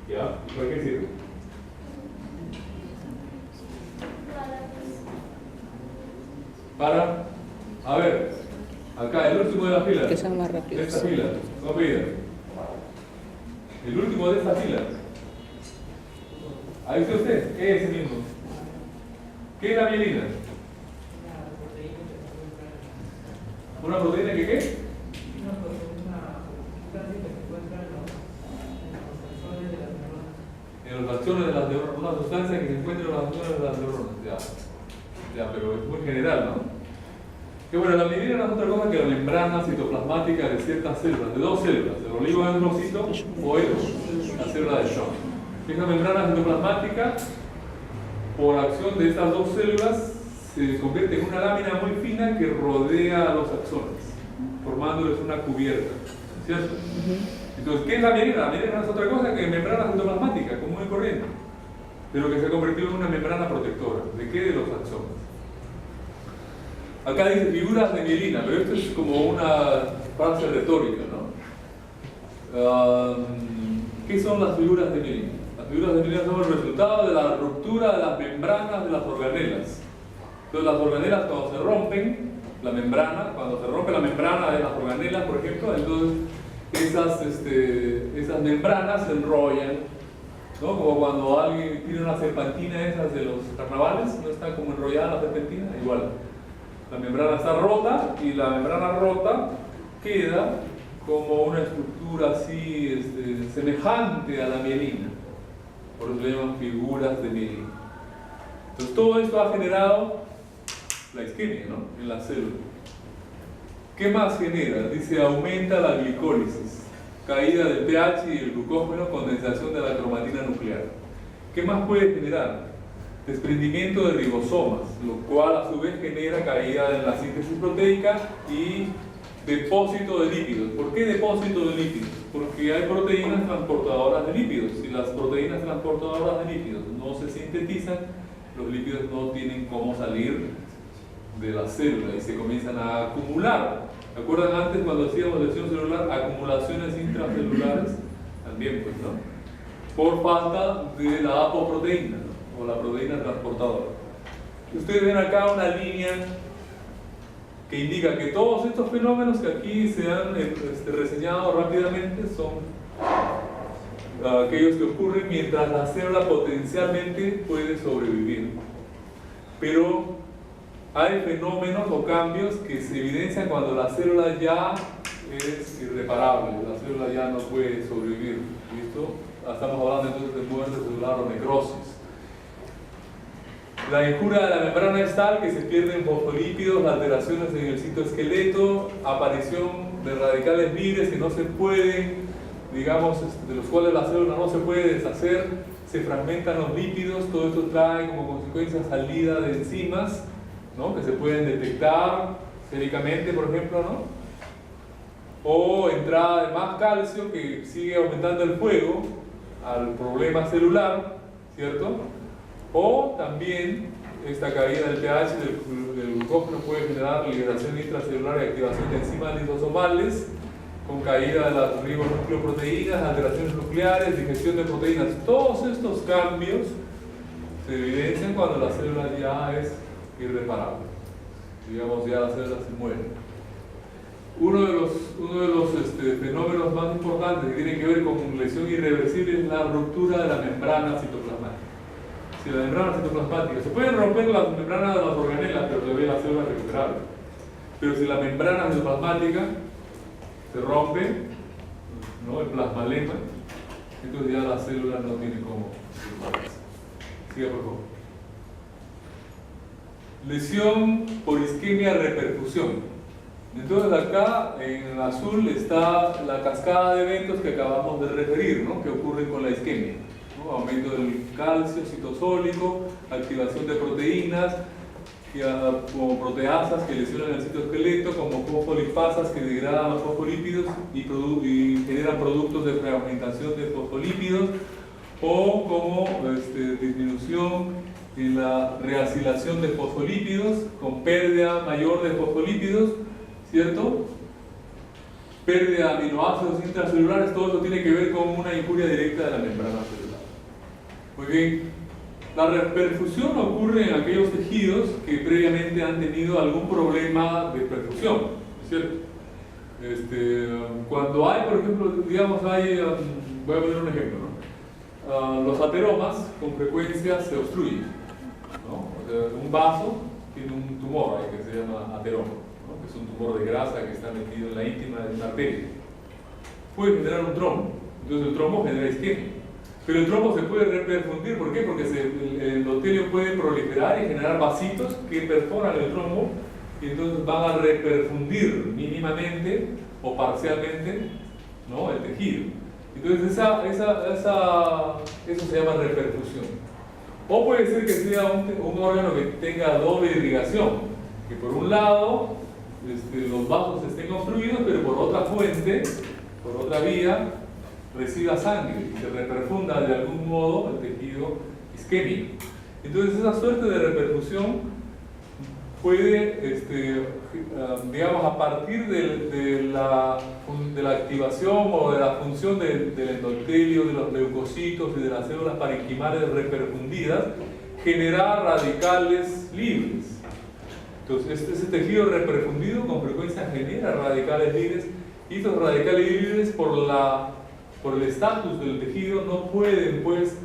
¿Ya? ¿Para qué sirve? Para, a ver, acá, el último de la fila. Que sean más rápidos. De esta fila, no pida. El último de esta fila. Ahí está usted, ¿qué es ese mismo? ¿Qué es la mielina? ¿Una proteína que qué? Una sustancia que se encuentra en los axones de las neuronas. En los axones de las neuronas, una sustancia que se encuentra en los axones de las neuronas. Ya, pero es muy general, ¿no? Que bueno, la mielina no es otra cosa que la membrana citoplasmática de ciertas células, de dos células, el oligodendrocito o la célula de Schwann. Esa membrana citoplasmática, por acción de estas dos células, se convierte en una lámina muy fina que rodea a los axones, formándoles una cubierta, ¿cierto? Entonces, ¿qué es la mielina? La mielina no es otra cosa que membrana citoplasmática, común y corriente, pero que se ha convertido en una membrana protectora. ¿De qué? De los axones. Acá dice figuras de mielina, pero esto es como una frase retórica, ¿no? ¿Qué son las figuras de mielina? Las figuras de mielina son el resultado de la ruptura de las membranas de las organelas. Entonces las organelas cuando se rompen, cuando se rompe la membrana de las organelas, por ejemplo, entonces esas membranas se enrollan, ¿no? Como cuando alguien tiene una serpentina esas de los carnavales, no está como enrollada la serpentina, igual. La membrana está rota y la membrana rota queda como una estructura así semejante a la mielina. Por eso le llaman figuras de mielina. Entonces todo esto ha generado la isquemia, ¿no? En la célula. ¿Qué más genera? Dice aumenta la glicólisis, caída del pH y el glucógeno, condensación de la cromatina nuclear. ¿Qué más puede generar? Desprendimiento de ribosomas, lo cual a su vez genera caída en la síntesis proteica y depósito de lípidos. ¿Por qué depósito de lípidos? Porque hay proteínas transportadoras de lípidos. Si las proteínas transportadoras de lípidos no se sintetizan, los lípidos no tienen cómo salir de la célula y se comienzan a acumular. ¿Se acuerdan antes cuando hacíamos lesión celular? Acumulaciones intracelulares también, pues, ¿no? Por falta de la apoproteína, ¿no? O la proteína transportadora. Ustedes ven acá una línea que indica que todos estos fenómenos que aquí se han reseñado rápidamente son aquellos que ocurren mientras la célula potencialmente puede sobrevivir. Pero hay fenómenos o cambios que se evidencian cuando la célula ya es irreparable, la célula ya no puede sobrevivir. ¿Listo? Estamos hablando entonces de muerte celular o necrosis. La injura de la membrana es tal que se pierden fosfolípidos, alteraciones en el citoesqueleto, aparición de radicales libres que no se pueden, digamos, de los cuales la célula no se puede deshacer, se fragmentan los lípidos, todo esto trae como consecuencia salida de enzimas, ¿no? Que se pueden detectar séricamente, por ejemplo, ¿no? O entrada de más calcio que sigue aumentando el fuego al problema celular, ¿cierto? O también esta caída del pH del glucógeno puede generar liberación intracelular y activación de enzimas lisosomales con caída de las ribonucleoproteínas, alteraciones nucleares, digestión de proteínas. Todos estos cambios se evidencian cuando la célula ya es irreparable. Digamos, ya las células se mueren. Uno de los fenómenos más importantes que tienen que ver con lesión irreversible es la ruptura de la membrana citoplasmática. Si la membrana citoplasmática, se pueden romper las membranas de las organelas, pero todavía la célula es recuperable. Pero si la membrana citoplasmática se rompe, ¿no? El plasmalema, entonces ya la célula no tiene cómo recuperarse. Siga, por favor. Lesión por isquemia reperfusión. Entonces acá en azul está la cascada de eventos que acabamos de referir, ¿no? Que ocurren con la isquemia, ¿no? Aumento del calcio citosólico, activación de proteínas como proteasas que lesionan el citoesqueleto, como fosfolipasas que degradan los fosfolípidos y generan productos de fragmentación de fosfolípidos, o como disminución en la reacilación de fosfolípidos con pérdida mayor de fosfolípidos, ¿cierto? Pérdida de aminoácidos intracelulares, todo eso tiene que ver con una injuria directa de la membrana celular. Muy bien. La reperfusión ocurre en aquellos tejidos que previamente han tenido algún problema de perfusión, ¿cierto? Cuando hay, por ejemplo, digamos, voy a poner un ejemplo, ¿no? Los ateromas con frecuencia se obstruyen, ¿no? O sea, un vaso tiene un tumor ahí que se llama ateroma, ¿no? Que es un tumor de grasa que está metido en la íntima de una arteria. Puede generar un trombo, entonces el trombo genera isquemia. Pero el trombo se puede reperfundir, ¿por qué? Porque el endotelio puede proliferar y generar vasitos que perforan el trombo y entonces van a reperfundir mínimamente o parcialmente, ¿no? El tejido. Entonces eso se llama reperfusión. O puede ser que sea un órgano que tenga doble irrigación, que por un lado los vasos estén obstruidos, pero por otra fuente, por otra vía, reciba sangre y se reperfunda de algún modo el tejido isquémico. Entonces esa suerte de reperfusión puede, digamos, a partir de la activación o de la función del endotelio, de los leucocitos y de las células parenquimales reperfundidas, generar radicales libres. Entonces, ese tejido reperfundido con frecuencia genera radicales libres, y estos radicales libres, por el estatus del tejido, no pueden, pues,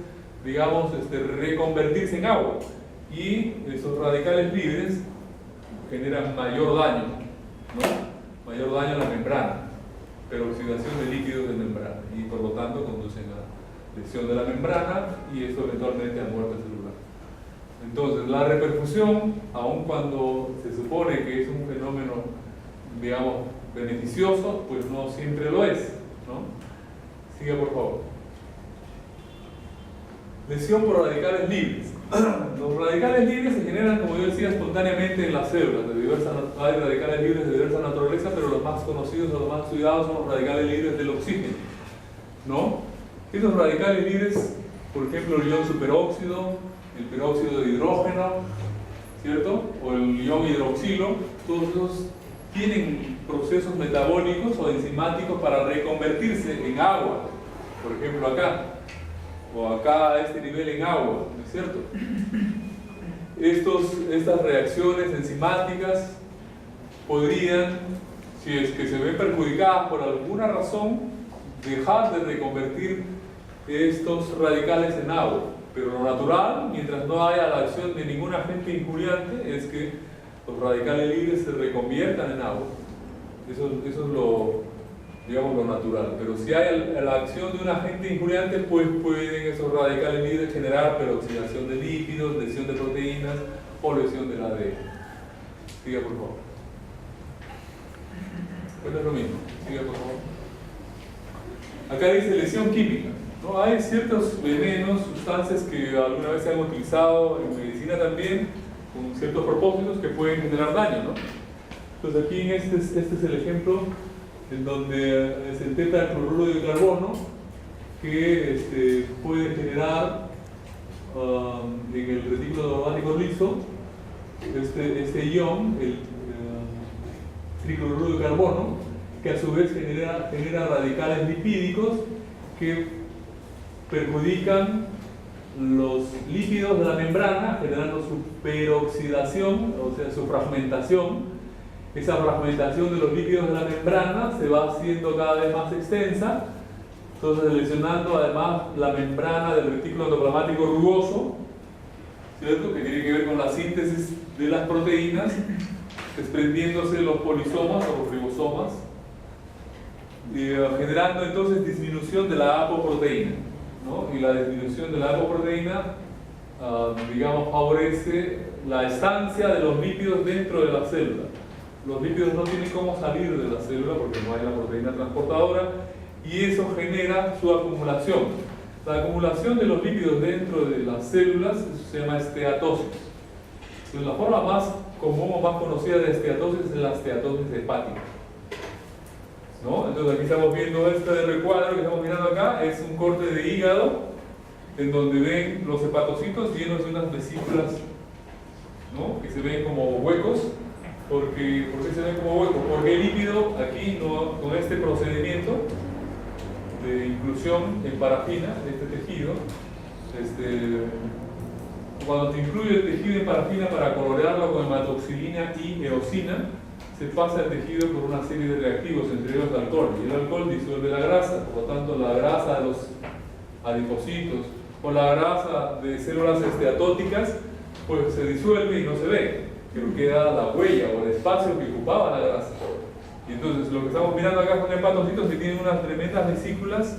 digamos, reconvertirse en agua. Y esos radicales libres generan mayor daño, ¿no? Mayor daño a la membrana, peroxidación de líquidos de membrana, y por lo tanto conducen a lesión de la membrana y eso eventualmente a muerte celular. Entonces, la reperfusión, aun cuando se supone que es un fenómeno, digamos, beneficioso, pues no siempre lo es, ¿no? Siga, por favor. Lesión por radicales libres. Los radicales libres se generan, como yo decía, espontáneamente en las células. Hay radicales libres de diversa naturaleza, pero los más conocidos o los más estudiados son los radicales libres del oxígeno, ¿no? Esos radicales libres, por ejemplo, el ion superóxido, el peróxido de hidrógeno, ¿cierto? O el ion hidroxilo, todos esos tienen procesos metabólicos o enzimáticos para reconvertirse en agua. Por ejemplo, acá, o acá a este nivel en agua, ¿no es cierto? Estas reacciones enzimáticas podrían, si es que se ven perjudicadas por alguna razón, dejar de reconvertir estos radicales en agua. Pero lo natural, mientras no haya la acción de ningún agente injuriante, es que los radicales libres se reconviertan en agua. Eso es lo, digamos, lo natural. Pero si hay la acción de un agente injuriante, pues pueden esos radicales libres generar peroxidación de lípidos, lesión de proteínas o lesión del ADN. Siga, por favor. Pues es lo mismo. Siga, por favor. Acá dice lesión química, ¿no? Hay ciertos venenos, sustancias que alguna vez se han utilizado en medicina también, con ciertos propósitos que pueden generar daño, ¿no? Entonces aquí este es el ejemplo en donde es el tetracloruro de carbono que puede generar en el retículo aromático liso este ion, el tricloruro de carbono, que a su vez genera radicales lipídicos que perjudican los lípidos de la membrana, generando su peroxidación, o sea, su fragmentación. Esa fragmentación de los lípidos de la membrana se va haciendo cada vez más extensa, entonces lesionando además la membrana del retículo endoplasmático rugoso, ¿cierto? Que tiene que ver con la síntesis de las proteínas, desprendiéndose los polisomas o los ribosomas, generando entonces disminución de la apoproteína, ¿no? Y la disminución de la apoproteína, digamos, favorece la estancia de los lípidos dentro de la célula. Los lípidos no tienen cómo salir de la célula porque no hay la proteína transportadora y eso genera su acumulación. La acumulación de los lípidos dentro de las células se llama esteatosis. Entonces, la forma más común o más conocida de esteatosis es la esteatosis hepática, ¿no? Entonces aquí estamos viendo este recuadro que estamos mirando acá, es un corte de hígado en donde ven los hepatocitos llenos de unas vesículas, ¿no? Que se ven como huecos. ¿Por qué se ven como huecos? Porque el lípido aquí, no, con este procedimiento de inclusión en parafina de este tejido, cuando se incluye el tejido en parafina para colorearlo con hematoxilina y eosina, se pasa el tejido por una serie de reactivos, entre ellos el alcohol, y el alcohol disuelve la grasa, por lo tanto la grasa de los adipocitos o la grasa de células esteatóticas pues se disuelve y no se ve, pero queda la huella o el espacio que ocupaba la grasa. Y entonces lo que estamos mirando acá son hepatocitos que tienen unas tremendas vesículas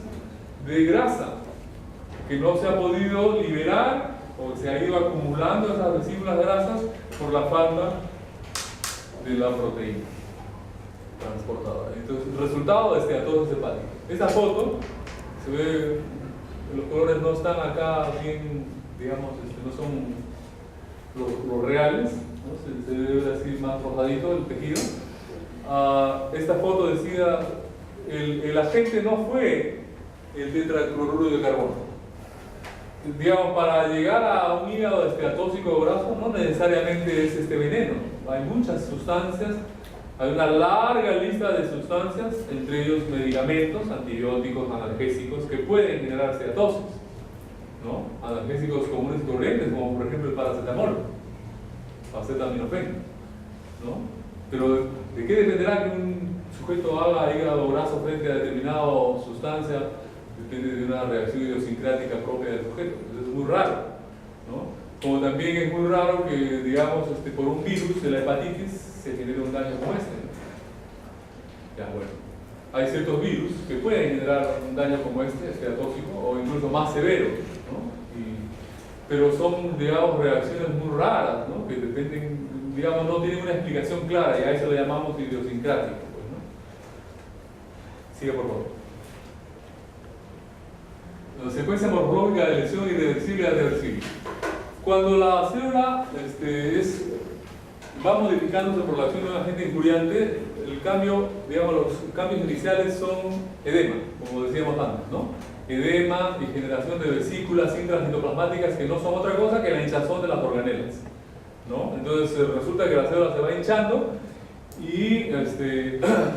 de grasa que no se ha podido liberar o se ha ido acumulando esas vesículas grasas por la falta de la proteína transportadora. Entonces, el resultado de esteatosis hepática. Esta foto se ve, los colores no están acá bien, digamos, no son los reales, ¿no? Se ve así más rosadito el tejido. Esta foto decía, el agente no fue el tetracloruro de carbono. Digamos, para llegar a un hígado esteatóxico graso no necesariamente es este veneno. Hay muchas sustancias, hay una larga lista de sustancias, entre ellos medicamentos, antibióticos, analgésicos, que pueden generar esteatosis, ¿no? Analgésicos comunes y corrientes, como por ejemplo el paracetamol, acetaminofén, ¿no? Pero ¿de qué dependerá que un sujeto haga hígado graso frente a determinada sustancia? Depende de una reacción idiosincrática propia del sujeto. Eso es muy raro, ¿no? Como también es muy raro que, digamos, por un virus de la hepatitis se genere un daño como este. Ya, bueno. Hay ciertos virus que pueden generar un daño como este, esteatóxico, o incluso más severo, ¿no? Pero son, digamos, reacciones muy raras, ¿no? Que dependen, digamos, no tienen una explicación clara, y a eso le llamamos idiosincrático, pues, ¿no? Siga, por favor. La secuencia morfológica de lesión irreversible a reversible. Cuando la célula va modificándose por la acción de un agente injuriante, el cambio, digamos, los cambios iniciales son edema, como decíamos antes, ¿no? Edema y generación de vesículas intracitoplasmáticas que no son otra cosa que la hinchazón de las organelas, ¿no? Entonces resulta que la célula se va hinchando y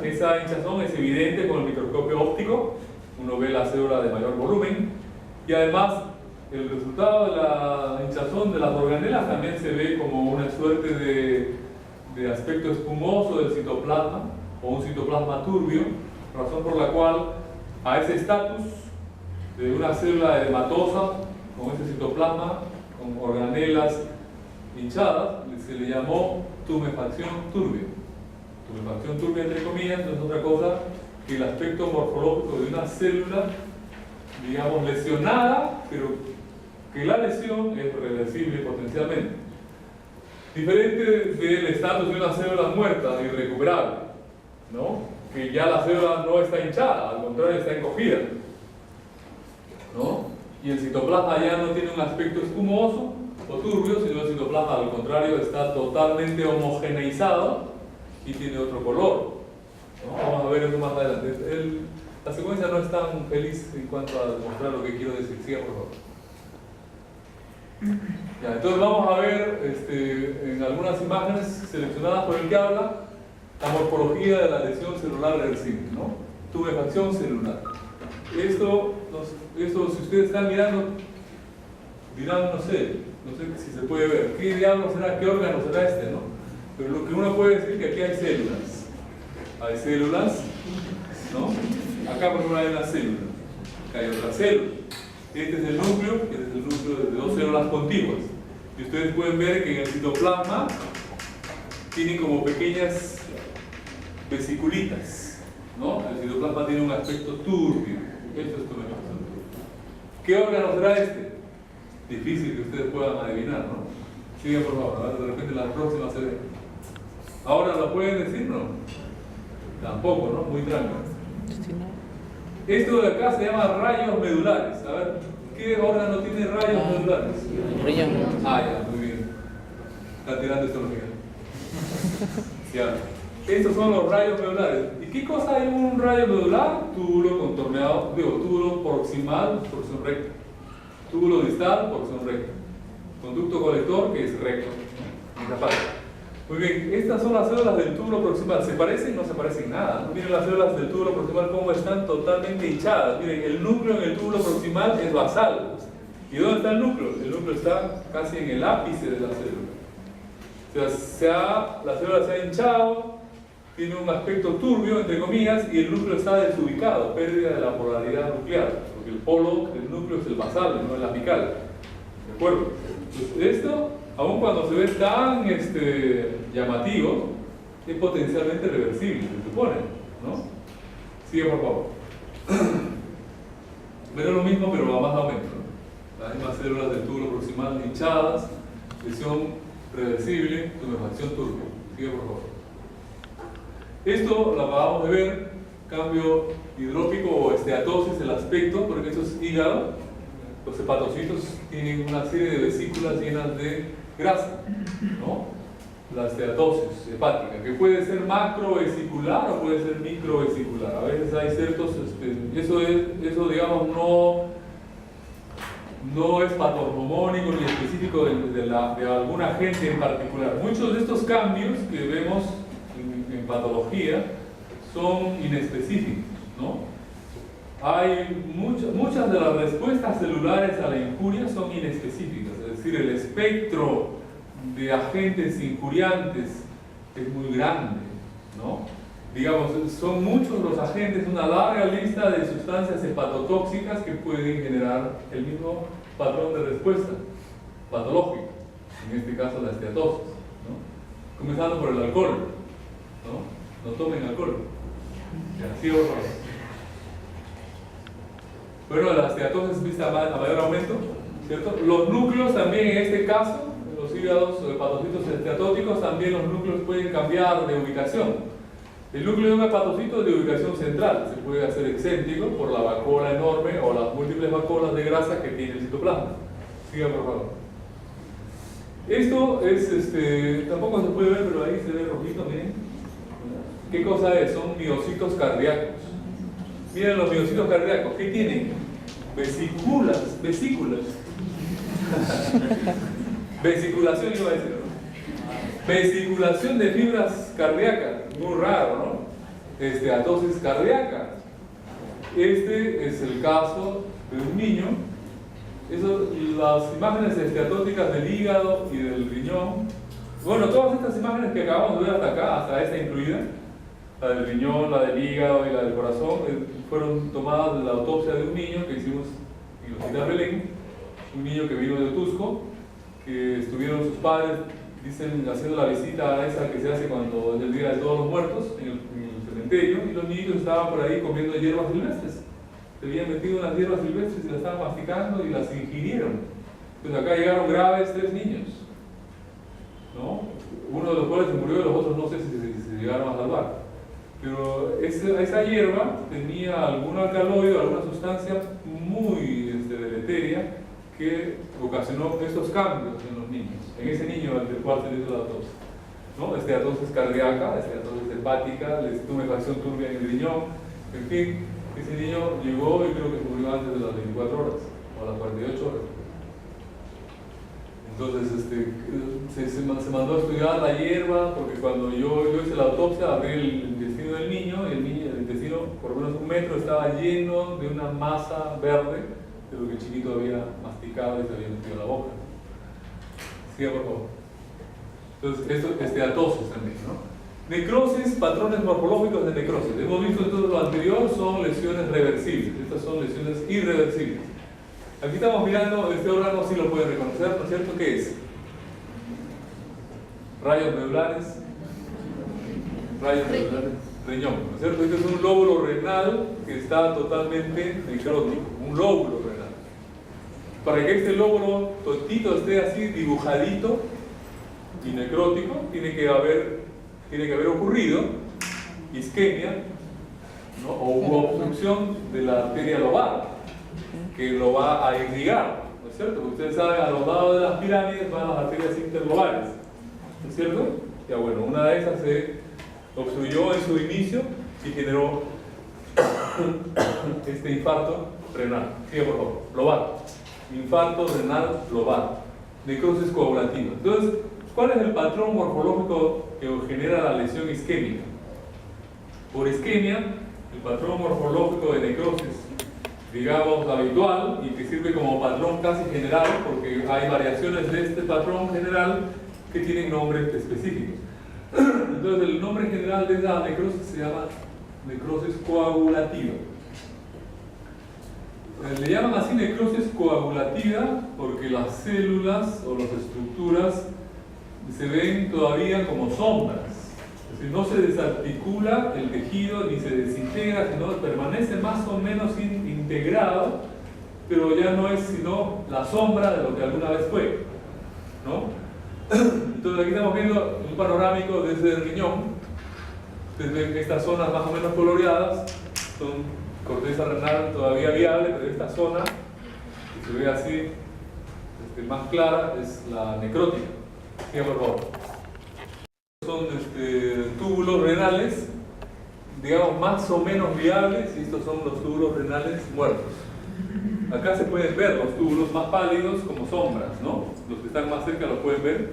esa hinchazón es evidente con el microscopio óptico. Uno ve la célula de mayor volumen y además el resultado de la hinchazón de las organelas también se ve como una suerte de aspecto espumoso del citoplasma o un citoplasma turbio, razón por la cual a ese estatus de una célula edematosa con ese citoplasma, con organelas hinchadas, se le llamó tumefacción turbia. Tumefacción turbia, entre comillas, no es otra cosa que el aspecto morfológico de una célula, digamos, lesionada, pero que la lesión es reversible potencialmente. Diferente del estatus de una célula muerta, irrecuperable, ¿no? Que ya la célula no está hinchada, al contrario está encogida, ¿no? Y el citoplasma ya no tiene un aspecto espumoso o turbio, sino el citoplasma al contrario está totalmente homogeneizado y tiene otro color, ¿no? Vamos a ver eso más adelante. La secuencia no es tan feliz en cuanto a demostrar lo que quiero decir. Siga, por favor. Ya, entonces vamos a ver en algunas imágenes seleccionadas por el que habla la morfología de la lesión celular reversible, ¿no? Tumefacción celular. Esto, si ustedes están mirando, dirán, no sé si se puede ver, ¿qué diablo será, qué órgano será este, no? Pero lo que uno puede decir es que aquí hay células. Hay células, ¿no? Acá por ejemplo hay una célula, acá hay otra célula. Este es el núcleo, que es el núcleo de dos células contiguas. Y ustedes pueden ver que en el citoplasma tienen como pequeñas vesiculitas, ¿no? El citoplasma tiene un aspecto turbio. Esto es tumefacción turbia. ¿Qué órgano será este? Difícil que ustedes puedan adivinar, ¿no? Sigan por favor, ahora de repente la próxima se ve. ¿Ahora lo pueden decir, no? Tampoco, ¿no? Muy tranquilo. Esto de acá se llama rayos medulares. A ver, ¿qué órgano tiene rayos medulares? Riñón. Ah, ya, muy bien. Está tirando histología. Ya. Estos son los rayos medulares. ¿Y qué cosa hay en un rayo medular? Túbulo contorneado, túbulo proximal, porción recta. Túbulo distal, porción recta. Conducto colector, que es recto. Esta parte. Muy bien, estas son las células del túbulo proximal. ¿Se parecen? No se parecen nada. Miren las células del túbulo proximal cómo están totalmente hinchadas. Miren, el núcleo en el túbulo proximal es basal. ¿Y dónde está el núcleo? El núcleo está casi en el ápice de la célula. O sea, la célula se ha hinchado, tiene un aspecto turbio, entre comillas, y el núcleo está desubicado, pérdida de la polaridad nuclear, porque el polo del núcleo es el basal, no el apical. ¿De acuerdo? Entonces, esto, aun cuando se ve tan llamativo, es potencialmente reversible, se supone, ¿no? Sigue, por favor. Pero lo mismo, pero a más aumento, ¿no? Las mismas células del túbulo proximal hinchadas, lesión reversible, tumefacción turbia. Sigue, por favor. Esto lo acabamos de ver, cambio hidrópico o esteatosis, el aspecto, porque eso es hígado. Los hepatocitos tienen una serie de vesículas llenas de grasa, ¿no? La esteatosis hepática, que puede ser macrovesicular o puede ser microvesicular. A veces hay ciertos, eso digamos no es patognomónico ni específico de algún agente en particular. Muchos de estos cambios que vemos en patología son inespecíficos, ¿no? Hay muchas de las respuestas celulares a la injuria son inespecíficas, es decir, el espectro de agentes injuriantes es muy grande, ¿no? Digamos, son muchos los agentes, una larga lista de sustancias hepatotóxicas que pueden generar el mismo patrón de respuesta patológico, en este caso la esteatosis, ¿no? Comenzando por el alcohol, ¿no? No tomen alcohol. ¿Sí o no? Bueno, la esteatosis vista a mayor aumento, ¿cierto? Los núcleos también en este caso, los hígados hepatocitos esteatóticos, también los núcleos pueden cambiar de ubicación. El núcleo de un hepatocito es de ubicación central, se puede hacer excéntrico por la vacuola enorme o las múltiples vacuolas de grasa que tiene el citoplasma. Sigan por favor. Esto es, tampoco se puede ver, pero ahí se ve rojito, miren. ¿Qué cosa es? Son miocitos cardíacos. Miren los miocitos cardíacos, ¿qué tienen? Vesículas. Vesiculación iba a decir, ¿no? Vesiculación de fibras cardíacas, muy raro, ¿no? Esteatosis cardíaca. Este es el caso de un niño. Las imágenes esteatóticas del hígado y del riñón. Bueno, todas estas imágenes que acabamos de ver hasta acá, hasta esta incluida, la del riñón, la del hígado y la del corazón, fueron tomadas de la autopsia de un niño que hicimos en el Hospital Belén, un niño que vino de Tusco, que estuvieron sus padres, dicen, haciendo la visita esa que se hace cuando es el Día de Todos los Muertos, en el cementerio, y los niños estaban por ahí comiendo hierbas silvestres. Se habían metido unas hierbas silvestres y las estaban masticando y las ingirieron. Pues acá llegaron graves 3 niños, ¿no? Uno de los cuales se murió y los otros no sé si se llegaron a salvar. Pero esa hierba tenía algún alcaloide, alguna sustancia muy deletérea que ocasionó estos cambios en los niños, en ese niño al cual se le hizo la autopsia, ¿no? Esteatosis cardíaca, esteatosis hepática, tumefacción turbia en el riñón, en fin, ese niño llegó y creo que murió antes de las 24 horas o a las 48 horas. Entonces se mandó a estudiar la hierba, porque cuando yo hice la autopsia abrí el intestino del niño y el intestino por lo menos 1 metro estaba lleno de una masa verde de lo que el chiquito había masticado y se había metido en la boca. Siga por favor. Entonces esto es esteatosis también, ¿no? Necrosis, patrones morfológicos de necrosis. Hemos visto en todo lo anterior, son lesiones reversibles. Estas son lesiones irreversibles. Aquí estamos mirando, este órgano sí lo pueden reconocer, ¿no es cierto? ¿Qué es? Rayos medulares, riñón, ¿no es cierto? Este es un lóbulo renal que está totalmente necrótico, un lóbulo renal. Para que este lóbulo totito esté así dibujadito y necrótico, tiene que haber ocurrido isquemia, ¿no? O obstrucción de la arteria lobar, que lo va a irrigar, ¿no es cierto? Porque ustedes saben, a los lados de las pirámides van las arterias interlobales, ¿no es cierto? Ya bueno, una de esas se obstruyó en su inicio y generó este infarto renal. Sigue por favor, lobar. Infarto renal lobar. Necrosis coagulativa. Entonces, ¿cuál es el patrón morfológico que genera la lesión isquémica? Por isquemia, el patrón morfológico de necrosis, digamos, habitual y que sirve como patrón casi general, porque hay variaciones de este patrón general que tienen nombres específicos. Entonces, el nombre general de la necrosis se llama necrosis coagulativa. Le llaman así necrosis coagulativa porque las células o las estructuras se ven todavía como sombras. Es decir, no se desarticula el tejido ni se desintegra, sino permanece más o menos integrado, pero ya no es sino la sombra de lo que alguna vez fue, ¿no? Entonces aquí estamos viendo un panorámico desde el riñón. Ustedes ven estas zonas más o menos coloreadas, son corteza renal todavía viable, pero esta zona, que se ve así, más clara, es la necrótica. Siga por favor. Son túbulos renales, digamos, más o menos viables, y estos son los túbulos renales muertos. Acá se pueden ver los túbulos más pálidos como sombras, ¿no? Los que están más cerca los pueden ver,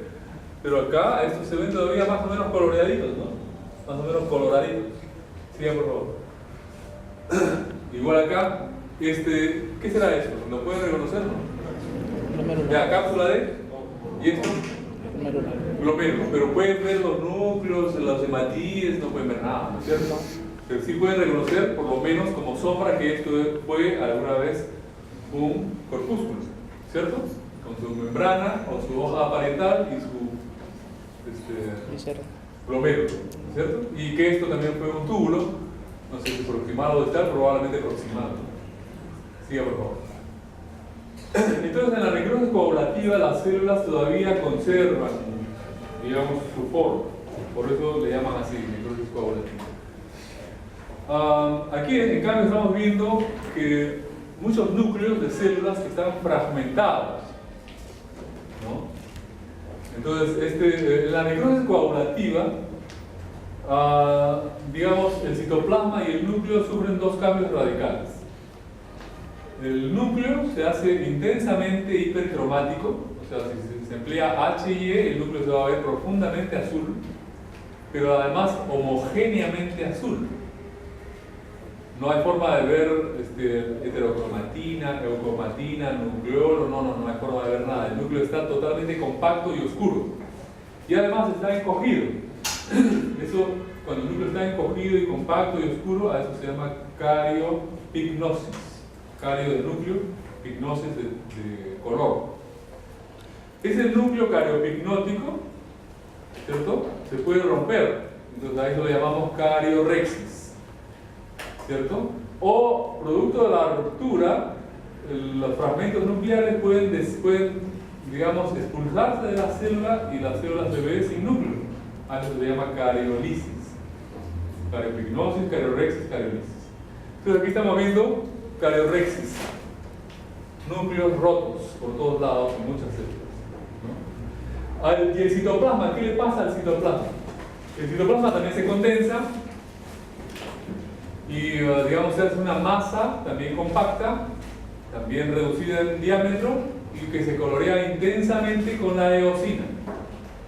pero acá estos se ven todavía más o menos coloreaditos, ¿no? Más o menos coloraditos. Sigan, por favor. Igual acá, ¿qué será eso? ¿Lo pueden reconocer, no? Ya, cápsula de, ¿y esto? Glomero, pero pueden ver los núcleos, los hematíes, no pueden ver nada, ¿no es cierto? Pero sí pueden reconocer, por lo menos como sombra, que esto fue alguna vez un corpúsculo, ¿cierto? Con su membrana, con su hoja parietal y su glomero, ¿cierto? Y que esto también fue un túbulo, no sé si proximado de tal, probablemente proximado. Siga, por favor. Entonces, en la necrosis coagulativa, las células todavía conservan, digamos, su forma. Por eso le llaman así, necrosis coagulativa. Aquí, en cambio, estamos viendo que muchos núcleos de células que están fragmentados, ¿no? Entonces, la necrosis coagulativa, digamos, el citoplasma y el núcleo sufren dos cambios radicales. El núcleo se hace intensamente hipercromático, o sea, si se emplea H y E, el núcleo se va a ver profundamente azul, pero además homogéneamente azul. No hay forma de ver heterocromatina, eucromatina, nucleolo, no hay forma de ver nada. El núcleo está totalmente compacto y oscuro. Y además está encogido. Eso, cuando el núcleo está encogido y compacto y oscuro, a eso se llama cariopignosis. Cario de núcleo, pignosis de color. Ese núcleo cariopignótico, ¿cierto? Se puede romper. Entonces a eso le llamamos cariorexis, ¿cierto? O producto de la ruptura, los fragmentos nucleares pueden, digamos, expulsarse de la célula y la célula se ve sin núcleo. A eso se le llama cariolisis. Cariopignosis, cariorexis, cariolisis. Entonces aquí estamos viendo cariorexis, núcleos rotos por todos lados en muchas células, ¿no? Y el citoplasma, ¿qué le pasa al citoplasma? El citoplasma también se condensa y, digamos, se hace una masa también compacta, también reducida en diámetro y que se colorea intensamente con la eosina.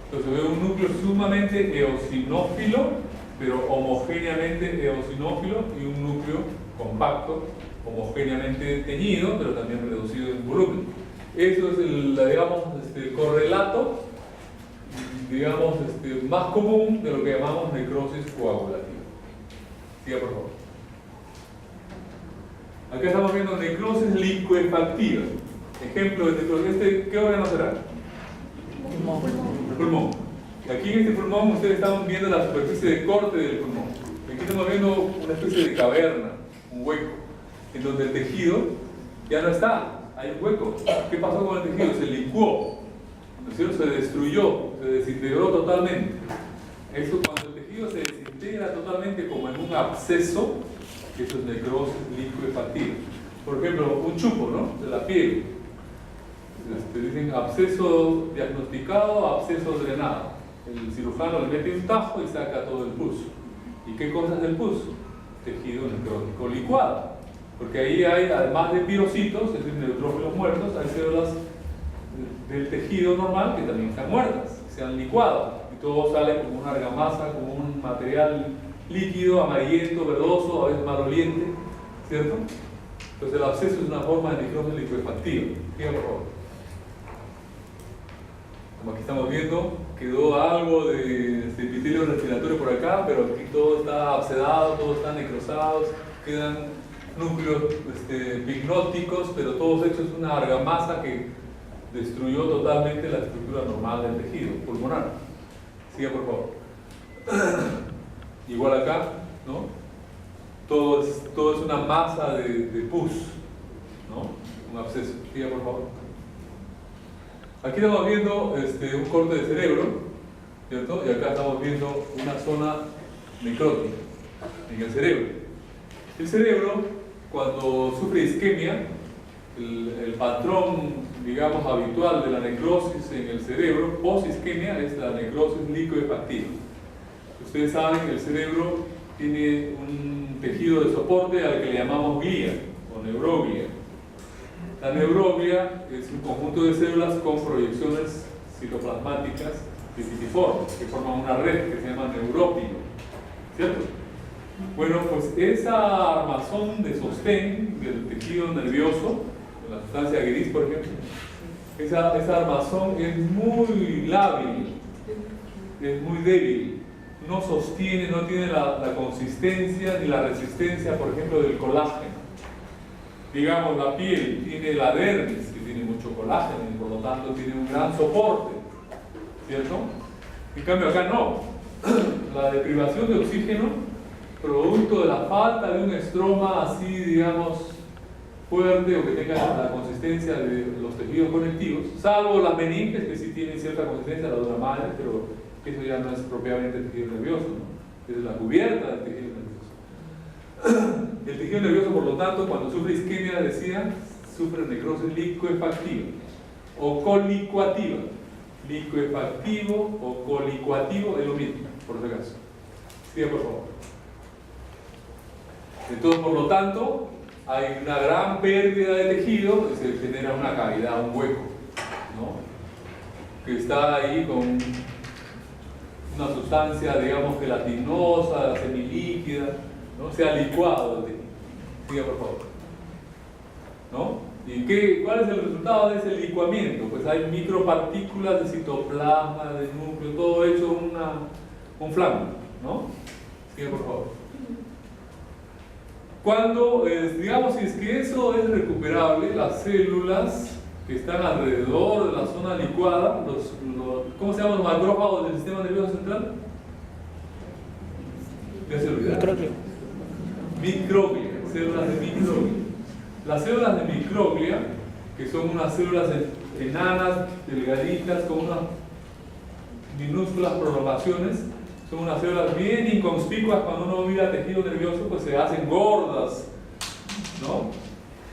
Entonces se ve un núcleo sumamente eosinófilo, pero homogéneamente eosinófilo, y un núcleo compacto, homogéneamente teñido, pero también reducido en volumen. Eso es el correlato, digamos, más común de lo que llamamos necrosis coagulativa. Siga, por favor. Acá estamos viendo necrosis licuefactiva. Ejemplo de necrosis. ¿Qué órgano será? El pulmón. Aquí en este pulmón ustedes están viendo la superficie de corte del pulmón. Aquí estamos viendo una especie de caverna, un hueco, en donde el tejido ya no está, hay un hueco. ¿Qué pasó con el tejido? Se licuó, ¿no es cierto? Se destruyó, se desintegró totalmente. Esto, cuando el tejido se desintegra totalmente como en un absceso, eso es necrosis licuefactiva. Por ejemplo, un chupo, ¿no?, de la piel. Dicen absceso diagnosticado, absceso drenado. El cirujano le mete un tajo y saca todo el pus. ¿Y qué cosa es el pus? Tejido necrótico licuado. Porque ahí hay, además de pirocitos, es decir, neutrófilos muertos, hay células del tejido normal que también están muertas, se han licuado. Y todo sale como una argamasa, como un material líquido, amarillento, verdoso, a veces maloliente, ¿cierto? Entonces el absceso es una forma de necrosis licuefactiva. Fíjate, por favor. Como aquí estamos viendo, quedó algo de epitelio respiratorio por acá, pero aquí todo está abscedado, todo está necrosado, quedan núcleos pignóticos, pero todos hechos una argamasa que destruyó totalmente la estructura normal del tejido pulmonar. Siga, por favor. Igual acá, ¿no? Todo es una masa de pus, ¿no? Un absceso. Siga, por favor. Aquí estamos viendo un corte de cerebro, ¿cierto? Y acá estamos viendo una zona necrótica en el cerebro. El cerebro, cuando sufre isquemia, el patrón, digamos, habitual de la necrosis en el cerebro post-isquemia es la necrosis licuefactiva. Ustedes saben que el cerebro tiene un tejido de soporte al que le llamamos glía o neuroglia. La neuroglia es un conjunto de células con proyecciones citoplasmáticas pitiformes que forman una red que se llama neurópilo, ¿cierto? Bueno, pues esa armazón de sostén del tejido nervioso, de la sustancia gris, por ejemplo, esa armazón es muy lábil, es muy débil, no sostiene, no tiene la consistencia ni la resistencia, por ejemplo, del colágeno. Digamos, la piel tiene la dermis, que tiene mucho colágeno y por lo tanto tiene un gran soporte, ¿cierto? En cambio acá no. La deprivación de oxígeno, producto de la falta de un estroma así, digamos, fuerte o que tenga la consistencia de los tejidos conectivos, salvo las meninges que sí tienen cierta consistencia, la dura madre, pero eso ya no es propiamente el tejido nervioso, ¿no? Es la cubierta del tejido nervioso. El tejido nervioso, por lo tanto, cuando sufre isquemia, decía, sufre necrosis licuefactiva o colicuativa. Licuefactivo o colicuativo es lo mismo, por si acaso. Siga, por favor. Entonces, por lo tanto, hay una gran pérdida de tejido y se genera una cavidad, un hueco, ¿no? Que está ahí con una sustancia, digamos, gelatinosa, semilíquida, ¿no? Se ha licuado el tejido. Siga, por favor. ¿No? ¿Y cuál es el resultado de ese licuamiento? Pues hay micropartículas de citoplasma, de núcleo, todo hecho un flanco, ¿no? Siga, por favor. Cuando, digamos, si es que eso es recuperable, las células que están alrededor de la zona licuada, ¿cómo se llaman los macrófagos del sistema nervioso central? ¿Ya se olvidaron? Microglia, células de microglia. Las células de microglia, que son unas células enanas, delgaditas, con unas minúsculas prolongaciones, son unas células bien inconspicuas. Cuando uno mira tejido nervioso, pues se hacen gordas, ¿no?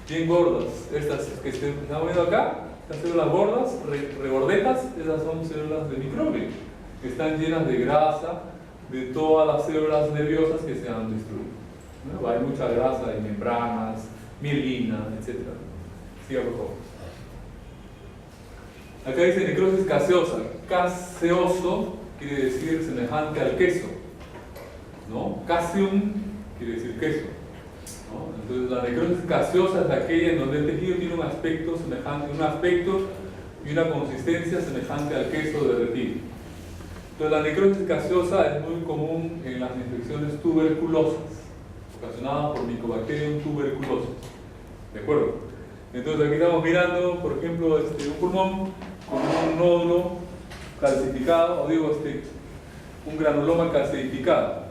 Bien gordas. Estas que están viendo acá, estas células gordas, regordetas, esas son células de microglia, que están llenas de grasa de todas las células nerviosas que se han destruido, ¿no? Hay mucha grasa de membranas, mielina, etc. Siga, por favor. Acá dice necrosis caseosa. Caseoso quiere decir semejante al queso, ¿no? Caseum quiere decir queso, ¿no? Entonces la necrosis caseosa es aquella en donde el tejido tiene un aspecto semejante, un aspecto y una consistencia semejante al queso derretido. Entonces la necrosis gaseosa es muy común en las infecciones tuberculosas, ocasionadas por Mycobacterium tuberculosis. ¿De acuerdo? Entonces aquí estamos mirando, por ejemplo, un pulmón con un nódulo calcificado, o digo, un granuloma calcificado.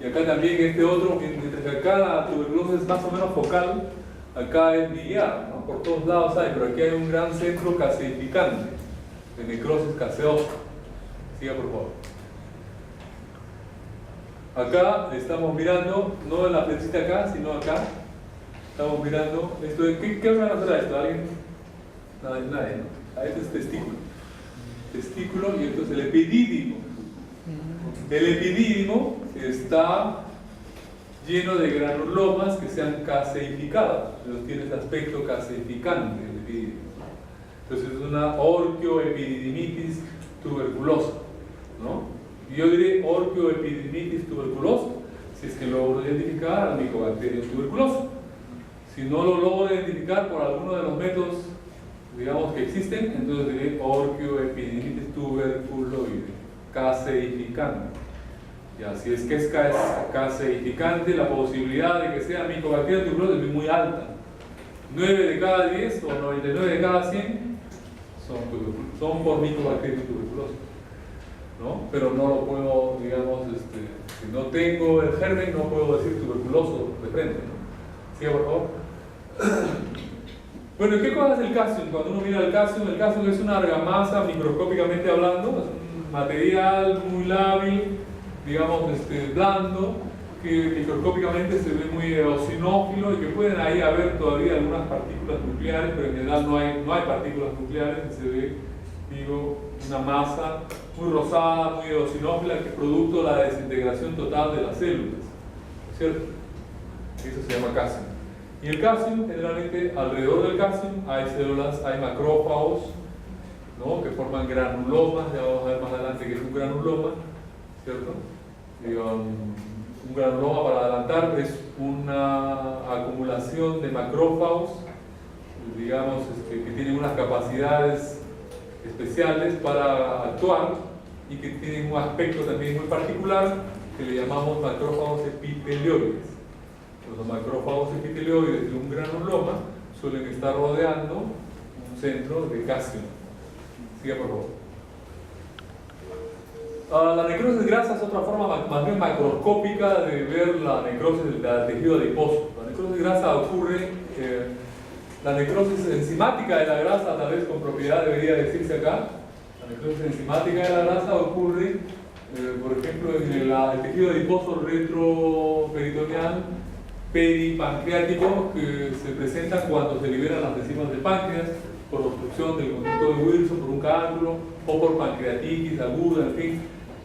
Y acá también este otro, mientras que acá la tuberculosis es más o menos focal, acá es biliar, ¿no? Por todos lados hay, pero aquí hay un gran centro calcificante de necrosis gaseosa. Siga, por favor. Acá estamos mirando, no en la flechita acá, sino acá. Estamos mirando esto de, ¿qué órgano será esto? ¿Alguien? Nadie, ¿no? Este es testículo. Testículo y entonces el epidídimo. El epidídimo está lleno de granulomas que se han caseificado. Entonces tiene ese aspecto caseificante el epidídimo. Entonces es una orquioepididimitis tuberculosa, ¿no? Yo diré orquioepididimitis tuberculosa si es que logro identificar al Mycobacterium tuberculoso. Si no lo logro identificar por alguno de los métodos, digamos, que existen, entonces diré orquioepididimitis tuberculoide, caseificante. Y así es que es caseificante, la posibilidad de que sea Mycobacterium tuberculosis es muy alta. 9 de cada 10 o 99 de cada 100 son por Mycobacterium tuberculosis, ¿no? Pero no lo puedo, digamos, si no tengo el germen, no puedo decir tuberculoso de frente, ¿no? Siga, por favor. Bueno, ¿qué cosa es el calcium? Cuando uno mira el calcium es una argamasa, microscópicamente hablando, es un material muy lábil, digamos, blando, que microscópicamente se ve muy eosinófilo y que pueden ahí haber todavía algunas partículas nucleares, pero en general no hay partículas nucleares, y se ve, digo, una masa muy rosada, muy eosinófila, que es producto de la desintegración total de las células, ¿cierto? Eso se llama calcio. Y el calcium, generalmente alrededor del calcium hay células, hay macrófagos, ¿no? Que forman granulomas. Ya vamos a ver más adelante qué es un granuloma, ¿cierto? Un granuloma, para adelantar, es una acumulación de macrófagos, digamos, que tienen unas capacidades especiales para actuar y que tienen un aspecto también muy particular que le llamamos macrófagos epitelioides. Los macrófagos epitelioides de un granuloma suelen estar rodeando un centro de calcio. Siga, por favor. La necrosis grasa es otra forma más bien macroscópica de ver la necrosis del tejido adiposo. La necrosis grasa ocurre, la necrosis enzimática de la grasa, tal vez con propiedad debería decirse acá. La necrosis enzimática de la grasa ocurre, por ejemplo, en el tejido adiposo retroperitoneal peripancreático, que se presenta cuando se liberan las enzimas del páncreas por obstrucción del conducto de Wilson, por un cálculo o por pancreatitis aguda, en fin.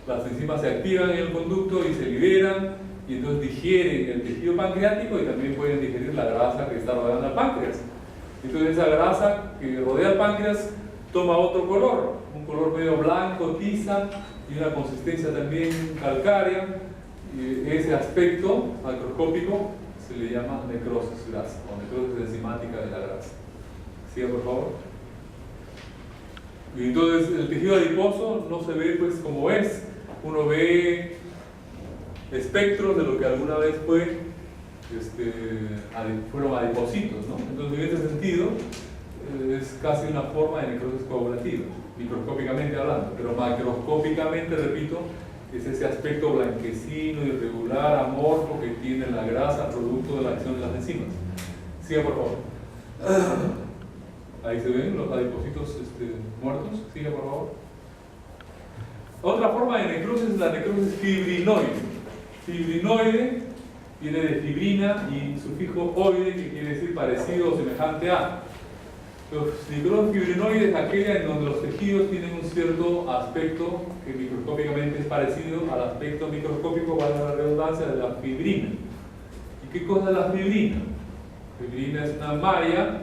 Las enzimas se activan en el conducto y se liberan y entonces digieren el tejido pancreático y también pueden digerir la grasa que está rodeando al páncreas. Entonces esa grasa que rodea al páncreas toma otro color, un color medio blanco, tiza, y una consistencia también calcárea. Y ese aspecto macroscópico se le llama necrosis grasa o necrosis enzimática de la grasa. Siga, por favor. Y entonces el tejido adiposo no se ve pues como es. Uno ve espectros de lo que alguna vez fueron adipocitos, ¿no? Entonces, en este sentido, es casi una forma de necrosis coagulativa, microscópicamente hablando, pero macroscópicamente, repito, es ese aspecto blanquecino, irregular, amorfo que tiene la grasa producto de la acción de las enzimas. Siga, por favor. Ahí se ven los adipocitos muertos. Siga, por favor. Otra forma de necrosis es la necrosis fibrinoide. Fibrinoide viene de fibrina y sufijo oide, que quiere decir parecido o semejante a. Los necrosis fibrinoides es aquella en donde los tejidos tienen un cierto aspecto que microscópicamente es parecido al aspecto microscópico, valga la redundancia, de la fibrina. ¿Y qué cosa es la fibrina? La fibrina es una malla,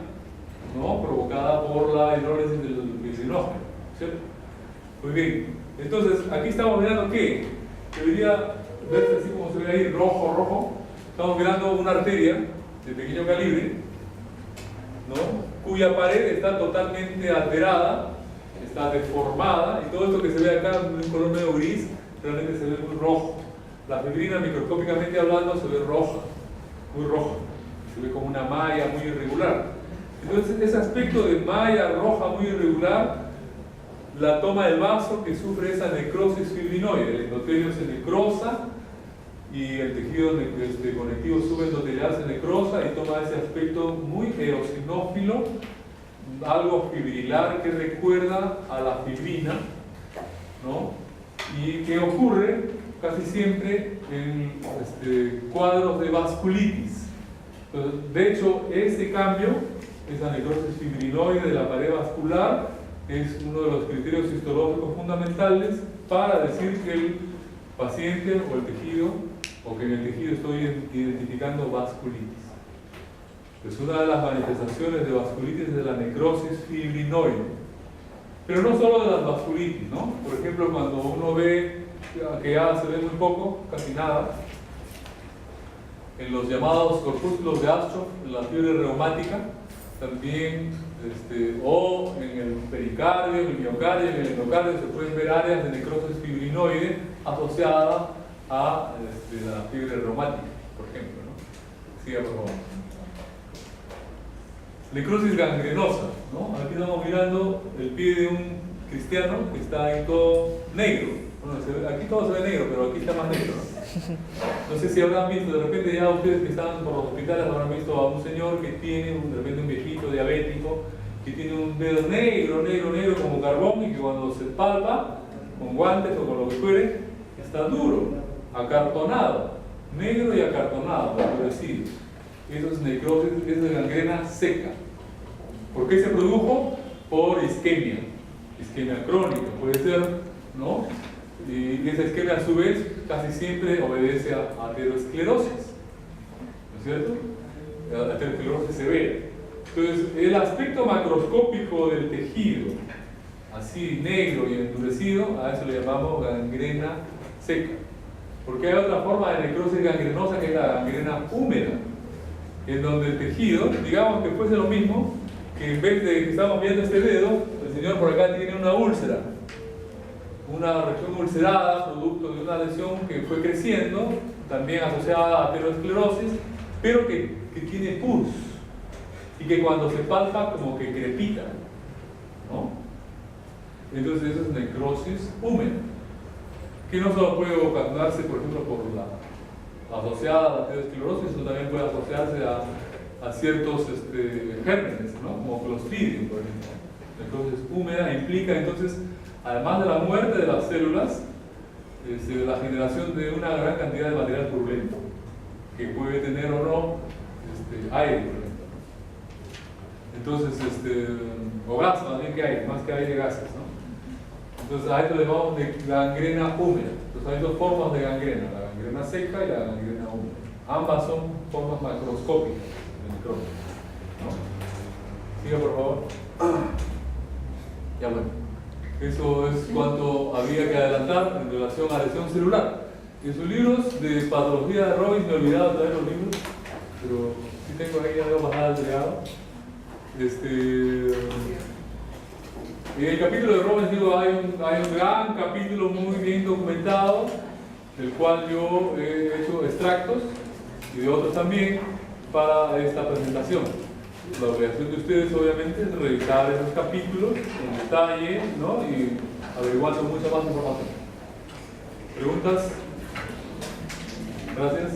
¿no?, provocada por la hidrólisis del fibrinógeno, ¿cierto? Muy bien. Entonces, aquí estamos mirando que debería verse así como se ve ahí, rojo, rojo. Estamos mirando una arteria de pequeño calibre, ¿no?, cuya pared está totalmente alterada, está deformada, y todo esto que se ve acá en un color medio gris, realmente se ve muy rojo. La fibrina, microscópicamente hablando, se ve roja, muy roja. Se ve como una malla muy irregular. Entonces, ese aspecto de malla roja muy irregular la toma del vaso que sufre esa necrosis fibrinoide. El endotelio se necrosa y el tejido conectivo subendotelial se necrosa y toma ese aspecto muy eosinófilo, algo fibrilar que recuerda a la fibrina, ¿no? Y que ocurre casi siempre en cuadros de vasculitis. Entonces, de hecho, ese cambio, esa necrosis fibrinoide de la pared vascular, es uno de los criterios histológicos fundamentales para decir que el paciente o el tejido, o que en el tejido estoy identificando vasculitis. Pues una de las manifestaciones de vasculitis es la necrosis fibrinoide. Pero no solo de las vasculitis, ¿no? Por ejemplo, cuando uno ve que ya se ve muy poco, casi nada, en los llamados corpúsculos de Aschoff, en la fiebre reumática, también, o en el pericardio, en el miocardio, en el endocardio, se pueden ver áreas de necrosis fibrinoide asociada a la fiebre reumática, por ejemplo, ¿no? Siga, por favor. Necrosis gangrenosa, ¿no? Aquí estamos mirando el pie de un cristiano que está ahí todo negro. Bueno, aquí todo se ve negro, pero aquí está más negro, ¿no? No sé si habrán visto, de repente ya ustedes que están por los hospitales habrán visto a un señor que tiene de repente un viejito diabético que tiene un dedo negro, negro, negro como carbón, y que cuando se palpa con guantes o con lo que fuere, está duro, acartonado, negro y acartonado, endurecido. Eso es necrosis, eso es gangrena seca. ¿Por qué se produjo? Por isquemia crónica, puede ser, ¿no? Y esa isquemia a su vez casi siempre obedece a aterosclerosis, ¿no es cierto? aterosclerosis severa. Entonces, el aspecto macroscópico del tejido, así negro y endurecido, a eso le llamamos gangrena seca. Porque hay otra forma de necrosis gangrenosa que es la gangrena húmeda, en donde el tejido, digamos que fuese lo mismo, que en vez de que estamos viendo este dedo, el señor por acá tiene una úlcera, una región ulcerada, producto de una lesión que fue creciendo, también asociada a aterosclerosis, pero que tiene pus, y que cuando se palpa como que crepita, ¿no? Entonces eso es necrosis húmeda, que no solo puede ocasionarse, por ejemplo, por la asociada a la aterosclerosis, sino también puede asociarse a ciertos gérmenes, ¿no? Como Clostridium, por ejemplo. Necrosis húmeda implica entonces, además de la muerte de las células, la generación de una gran cantidad de material turbulento, que puede tener o no aire, por ejemplo. Entonces, o gas más bien que aire, más que aire, gases, ¿no? Entonces a esto le llamamos de gangrena húmeda. Entonces hay dos formas de gangrena, la gangrena seca y la gangrena húmeda. Ambas son formas macroscópicas del necrosis, ¿no? Siga por favor. Ya bueno, eso es cuanto había que adelantar en relación a lesión celular. En sus libros de patología de Robbins, me he olvidado de traer los libros, pero sí tengo ahí algo bajado al legado. En el capítulo de Robbins, digo, hay un gran capítulo muy bien documentado, del cual yo he hecho extractos y de otros también para esta presentación. La obligación de ustedes, obviamente, es revisar esos capítulos en detalle, ¿no? Y averiguando mucha más información. ¿Preguntas? Gracias.